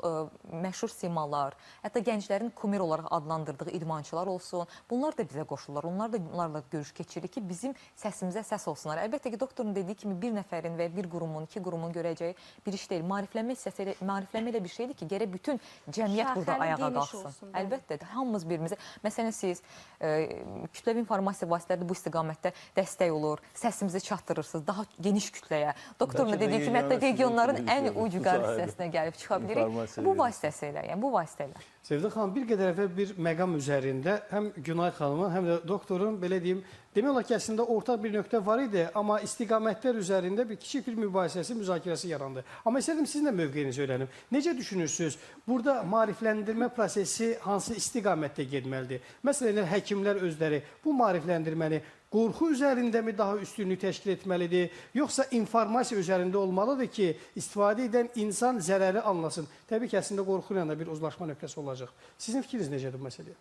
məşhur simalar, hətta gənclərin kumir olaraq adlandırdığı idmançılar olsun, bunlar da bizə qoşulurlar, onlarla görüş keçiririk ki, bizim səsimizə səs olsunlar. Əlbəttə ki, doktorun dediyi kimi bir nəfərin və bir qurumun, iki qurumun görəcəyi bir iş deyil. Maariflənmə elə bir şeydir ki, gərək bütün cəmiyyət burada ayağa qalxsın. Əlbəttə, hamımız birimizə, məsələn, siz kütləvi informasiya vasitələri bu istiqamətdə dəstək olur, səsimizi çatdırırsınız daha geniş kütləyə. Doktorun da dediyi kimi, hətta regionların ən ucqar hissəsinə gəlib çıxa bilirik. Bu vasitəsilə, yəni bu vasitələ. Sevda xanım, bir qədər əvvəl bir məqam üzərində həm Günay xanımın, həm də doktorun, belə deyim, demək olar ki, əslində ortaq bir nöqtə var idi, amma istiqamətlər üzərində bir kiçik bir mübahisəsi, müzakirəsi yarandı. Amma istədim sizin də mövqeyinizi öyrənim. Necə düşünürsünüz? Burada maarifləndirmə prosesi hansı istiqamətdə getməlidir? Məsələn, həkimlər özləri bu maarifləndirməni qorxu üzərində mi daha üstünlük təşkil etməlidir, yoxsa informasiya üzərində olmalıdır ki, istifadə edən insan zərəri anlasın? Təbii ki, əslində qorxu ilə də bir uzlaşma nöqtəsi olacaq. Sizin fikriniz necədir bu məsələyə?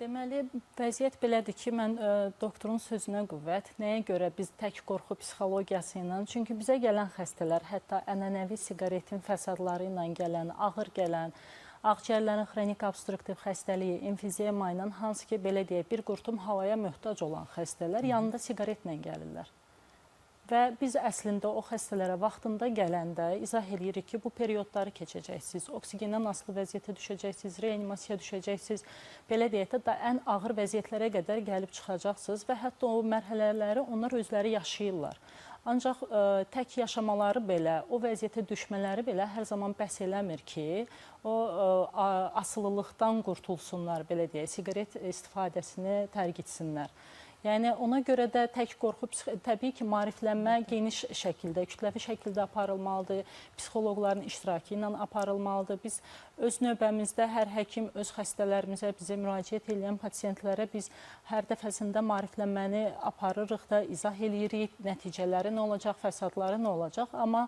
Deməli, vəziyyət belədir ki, mən doktorun sözünə qüvvət, nəyə görə biz tək qorxu psixologiyası ilə, çünki bizə gələn xəstələr, hətta ənənəvi siqaretin fəsadları ilə gələn, ağır gələn, ağciyərlərin xronik obstruktiv xəstəliyi, emfizema ilə, hansı ki, belə deyək, bir qurtum havaya möhtac olan xəstələr yanında siqaretlə gəlirlər. Və biz əslində o xəstələrə vaxtında gələndə izah edirik ki, bu periodları keçəcəksiniz, oksigendən asılı vəziyyətə düşəcəksiniz, reanimasiyaya düşəcəksiniz, belə deyək də ən ağır vəziyyətlərə qədər gəlib çıxacaqsınız və hətta o mərhələləri onlar özləri yaşayırlar. Ancaq tək yaşamaları belə, o vəziyyətə düşmələri belə hər zaman bəhs eləmir ki, o asılılıqdan qurtulsunlar, belə deyək, siqaret istifadəsini tərk etsinlər. Yəni ona görə də tək qorxu təbii ki, maariflənmə geniş şəkildə, kütləvi şəkildə aparılmalıdır. Psixoloqların iştirakı ilə aparılmalıdır. Biz öz növbəmizdə hər həkim öz xəstələrimizə, bizə müraciət edən pasiyentlərə biz hər dəfəsində maariflənməni aparırıq da, izah eləyirik, nəticələri nə olacaq, fəsadları nə olacaq. Amma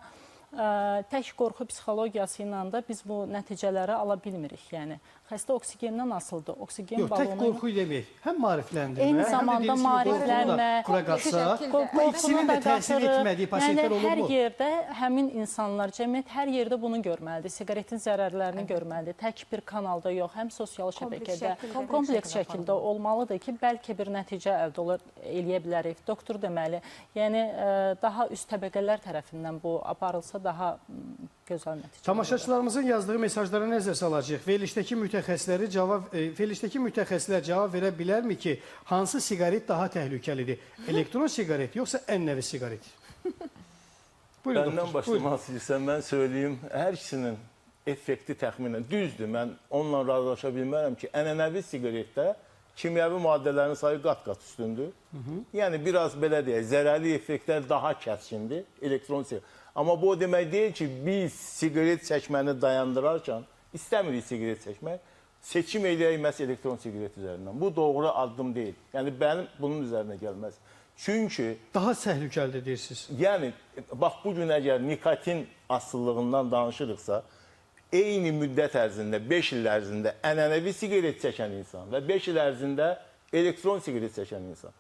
tək qorxu psixologiyası ilə də biz bu nəticələri ala bilmirik. Yəni xəstə oksigendən asılıdır. Oksigen Yox, tək balonu qorxu demək. Həm maarifləndirmə, eyni həm də zamanda dediyiniz kimi maariflənmə, qorxunu da qura qatsa, bu ikisinin də təsir etmədiyi pasiyentlər yəni, olur hər mu? yerdə həmin insanlar, cəmiyyət hər yerdə bunu görməlidir. Siqaretin zərərlərini görməlidir. Tək bir kanalda yox, həm sosial şəbəkədə, kompleks şəkildə olmalıdır ki, bəlkə bir nəticə əldə eləyə bilərik. Doktor deməli, yəni daha üst təbəqələr tərəfindən bu aparılsa daha gözəl nəticə. Tamaşaçılarımızın yazdığı mesajlara nəzər salacağıq. Verilişdəki mütəxəssislər cavab verə bilərmi ki, hansı siqaret daha təhlükəlidir? Elektron siqaret yoxsa ənənəvi siqaret? Buyurun Bəndən doktor. başlamaq istəyirsən, mən söyləyim, hər ikisinin effekti təxminən düzdür. Mən onunla razılaşa bilmərəm ki, ənənəvi siqaretdə kimyəvi maddələrin sayı qat-qat üstündür. Yəni, biraz belə deyək, zərərli effektlər daha kəskindir, elektron siqaret. Amma bu o demək deyil ki, biz siqaret çəkməni dayandırarkən, istəmirik siqaret çəkmək, seçim eləyək məhz elektron siqaret üzərindən. Bu doğru addım deyil. Yəni, bənim bunun üzərinə gəlməz. Çünki, Daha təhlükəlidir deyirsiniz. yəni, bax, bugün əgər nikotin asıllığından danışırıqsa, eyni müddət ərzində, 5 il ərzində ənənəvi siqaret çəkən insan və 5 il ərzində elektron siqaret çəkən insan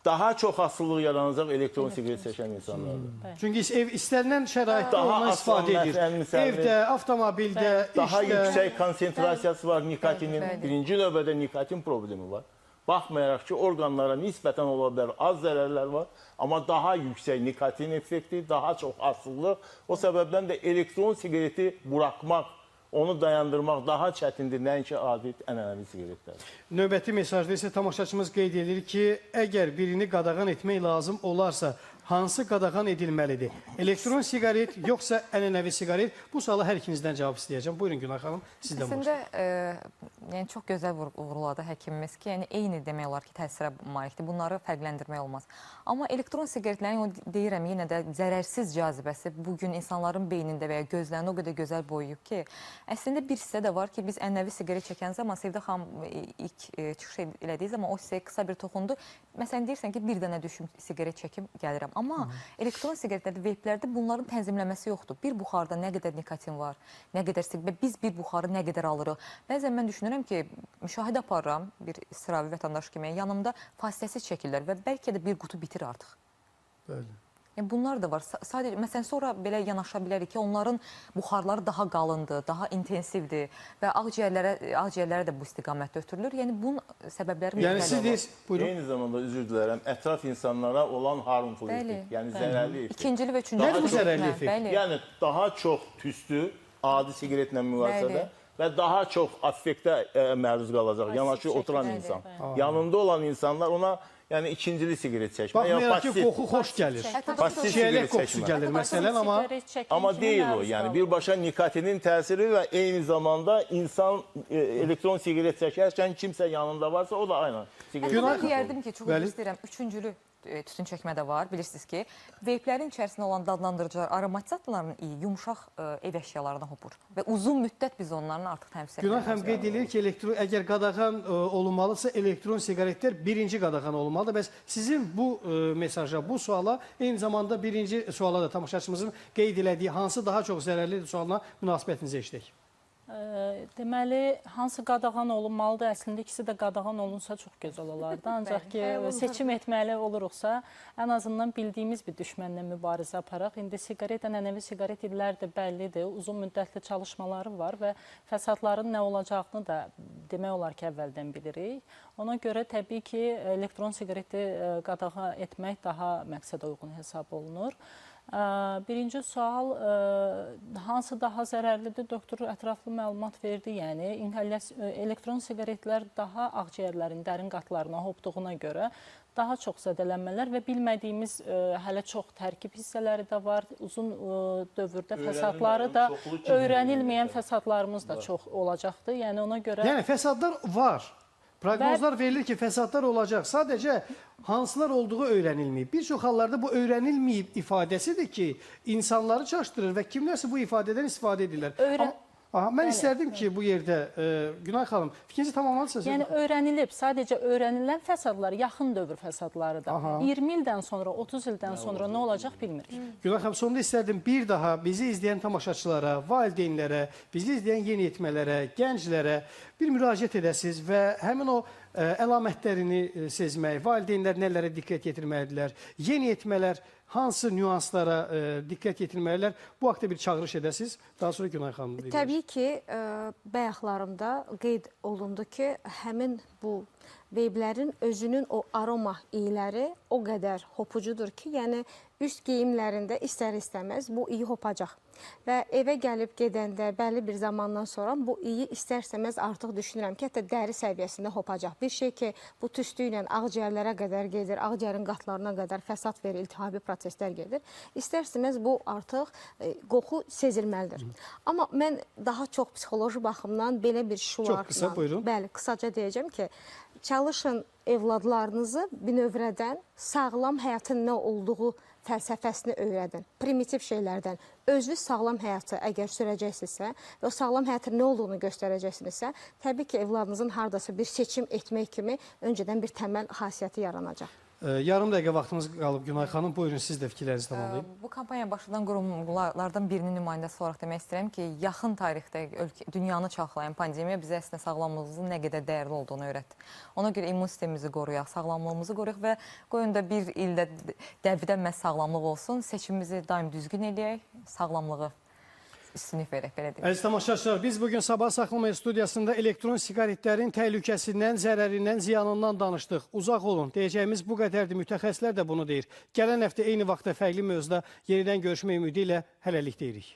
daha çox asıllıq yaranacaq elektron siqaret çəkən insanlardır. Çünki ev istənilən şəraitdə Daha ondan istifadə edir. aslan, Evdə, avtomobildə, Daha işdə. yüksək konsentrasiyası var nikotinin. Birinci növbədə nikotin problemi var. Baxmayaraq ki, orqanlara nisbətən ola bilər, az zərərlər var. Amma daha yüksək nikotin effekti, daha çox asıllıq. O səbəbdən də elektron siqareti buraxmaq, onu dayandırmaq daha çətindir, nəinki adi ənənəvi siqaretlər. Növbəti mesajda isə tamaşaçımız qeyd edir ki, əgər birini qadağan etmək lazım olarsa, hansı qadağan edilməlidir? Elektron siqaret yoxsa ənənəvi siqaret? Bu suala hər ikinizdən cavab istəyəcəm. Buyurun Günay xanım, sizdən başlayın. Əslində, yəni çox gözəl vurğuladı həkimimiz ki, yəni eyni demək olar ki, təsirə malikdir. Bunları fərqləndirmək olmaz. Amma elektron siqaretlərin, deyirəm, yenə də zərərsiz cazibəsi bugün insanların beynində və ya gözlərini o qədər gözəl boyuyub ki, əslində bir hissə də var ki, biz ənənəvi siqaret çəkən zaman, Sevdə xanım ilk çıxış elədiyi zaman o hissəyə qısa bir toxundu. Məsələn, deyirsən ki, bir dənə düşüm siqaret çəkim, gəlirəm. Amma elektron siqaretlərdə, veyplərdə bunların tənzimləməsi yoxdur. Bir buxarda nə qədər nikotin var, nə qədər siqaret, biz bir buxarı nə qədər alırıq. Bəzən mən düşünürəm ki, müşahidə aparıram bir sıravi vətəndaş kimi, yanımda fasiləsiz çəkirlər və bəlkə də bir qutu bitir artıq. Bəli. Yəni bunlar da var. Sadəcə, məsələn, sonra belə yanaşa bilərik ki, onların buxarları daha qalındır, daha intensivdir və ağciyərlərə də bu istiqamətdə ötürülür. Yəni bunun səbəbləri Yəni siz deyirsiniz, buyurun. Eyni zamanda, üzr dilərəm, ətraf insanlara olan harmful effekt, yəni zərərli effekt. İkincili və üçüncülü. Nədir bu zərərli effekt? Bəli. Yəni daha çox tüstü, adi siqaretlə müqayisədə və daha çox affektə məruz qalacaq, yanaşı oturan insan. Yanında olan insanlar ona yəni ikincili siqaret çəkmə, Baxmayaraq ki, qoxu xoş gəlir. pasiv Çiyələk siqaret qoxusu çəkmə. gəlir məsələn, amma Amma deyil o, yəni birbaşa nikotinin təsiri və eyni zamanda insan elektron siqaret çəkərkən kimsə yanında varsa, o da aynı siqaret Mən çəkir. deyərdim ki, çox üzr istəyirəm, üçüncülü tütün çəkmə də var. Bilirsiniz ki, veyplərin içərisində olan dadlandırıcılar, aromatizatların iyi, yumuşaq ev əşyalarına hopur və uzun müddət biz onların artıq təmsil Günay xanım qeyd edir ki, əgər qadağan olunmalısa, elektron siqaretlər birinci qadağan olmalıdır. Bəs sizin bu mesaja, bu suala, eyni zamanda birinci suala da tamaşaçımızın qeyd elədiyi hansı daha çox zərərlidir sualına münasibətinizi eşidək. Deməli, hansı qadağan olunmalıdır? Əslində ikisi də qadağan olunsa çox gözəl olardı. Ancaq ki, seçim etməli oluruqsa, ən azından bildiyimiz bir düşmənlə mübarizə aparaq. İndi siqaret, ənənəvi siqaret illərdir, bəllidir, uzun müddətli çalışmaları var və fəsadların nə olacağını da demək olar ki, əvvəldən bilirik. Ona görə təbii ki, elektron siqareti qadağan etmək daha məqsədə uyğun hesab olunur. Birinci sual, hansı daha zərərlidir? Doktor ətraflı məlumat verdi. Yəni, elektron siqaretlər daha ağciyərlərin dərin qatlarına hopduğuna görə daha çox zədələnmələr və bilmədiyimiz hələ çox tərkib hissələri də var. Uzun dövrdə fəsadları da, öyrənilməyən fəsadlarımız da çox olacaqdır. Yəni, ona görə... Yəni, fəsadlar var. Proqnozlar verilir ki fəsadlar olacaq. Sadəcə hansılar olduğu öyrənilməyib. Bir çox hallarda bu öyrənilməyib ifadəsidir ki, insanları çaşdırır və kimlərsə bu ifadədən istifadə edirlər. Mən istərdim ki, bu yerdə Günay xanım, fikrinizi tamamlansınız. Yəni öyrənilib, sadəcə öyrənilən fəsadlar yaxın dövr fəsadlarıdır. 20 ildən sonra, 30 ildən sonra nə olacaq bilmirik. Günay xanım, sonunda istərdim bir daha bizi izləyən tamaşaçılara, valideynlərə, bizi izləyən yeniyetmələrə, gənclərə bir müraciət edəsiniz və həmin o əlamətlərini sezmək, valideynlər nələrə diqqət yetirməlidirlər, yeniyetmələr hansı nüanslara diqqət yetirməlidirlər, bu haqda bir çağırış edəsiniz. Daha sonra Günay xanım deyir. Təbii ki, bayaqlarımda qeyd olundu ki, həmin bu veyblərin özünün o aroma iyləri o qədər hopucudur ki, yəni üst geyimlərində istər-istəməz bu iyi hopacaq. Və evə gəlib gedəndə bəlli bir zamandan sonra bu iyi istər-istəməz artıq düşünürəm ki, hətta dəri səviyyəsində hopacaq. Bir şey ki, bu tüstü ilə ağciyərlərə qədər gedir, ağciyərin qatlarına qədər fəsad verir, iltihabi proseslər gedir. İstər-istəməz bu artıq qoxu sezilməlidir. Amma mən daha çox psixoloji baxımdan belə bir şuarla... Çox qısa, buyurun. Bəli, qısaca deyəcəm ki, çalışın evladlarınızı binövrədən sağlam həyatın nə olduğu fəlsəfəsini öyrədin. Primitiv şeylərdən. Özlü sağlam həyatı əgər sürəcəksinizsə və o sağlam həyatın nə olduğunu göstərəcəksinizsə, təbii ki, evladınızın hardasa bir seçim etmək kimi öncədən bir təməl xasiyyəti yaranacaq. Yarım dəqiqə vaxtımız qalıb Günay xanım. Buyurun, siz də fikirlərinizi tamamlayın. Bu kampaniya başladan qurumlardan birinin nümayəndəsi olaraq demək istəyirəm ki, yaxın tarixdə dünyanı çarxlayan pandemiya bizə əslində sağlamlığımızın nə qədər dəyərli olduğunu öyrətdi. Ona görə immun sistemimizi qoruyaq, sağlamlığımızı qoruyaq və qoyun da bir ildə dəbidən məhz sağlamlıq olsun, seçimimizi daim düzgün eləyək, sağlamlığı üstünlük verək, belə deyək. Əziz tamaşaçılar, biz bugün Sabah Saxlama studiyasında elektron siqaretlərin təhlükəsindən, zərərindən, ziyanından danışdıq. Uzaq olun, deyəcəyimiz bu qədərdir. Mütəxəssislər də bunu deyir. Gələn həftə eyni vaxtda fərqli mövzuda yenidən görüşmək ümidi ilə hələlik deyirik.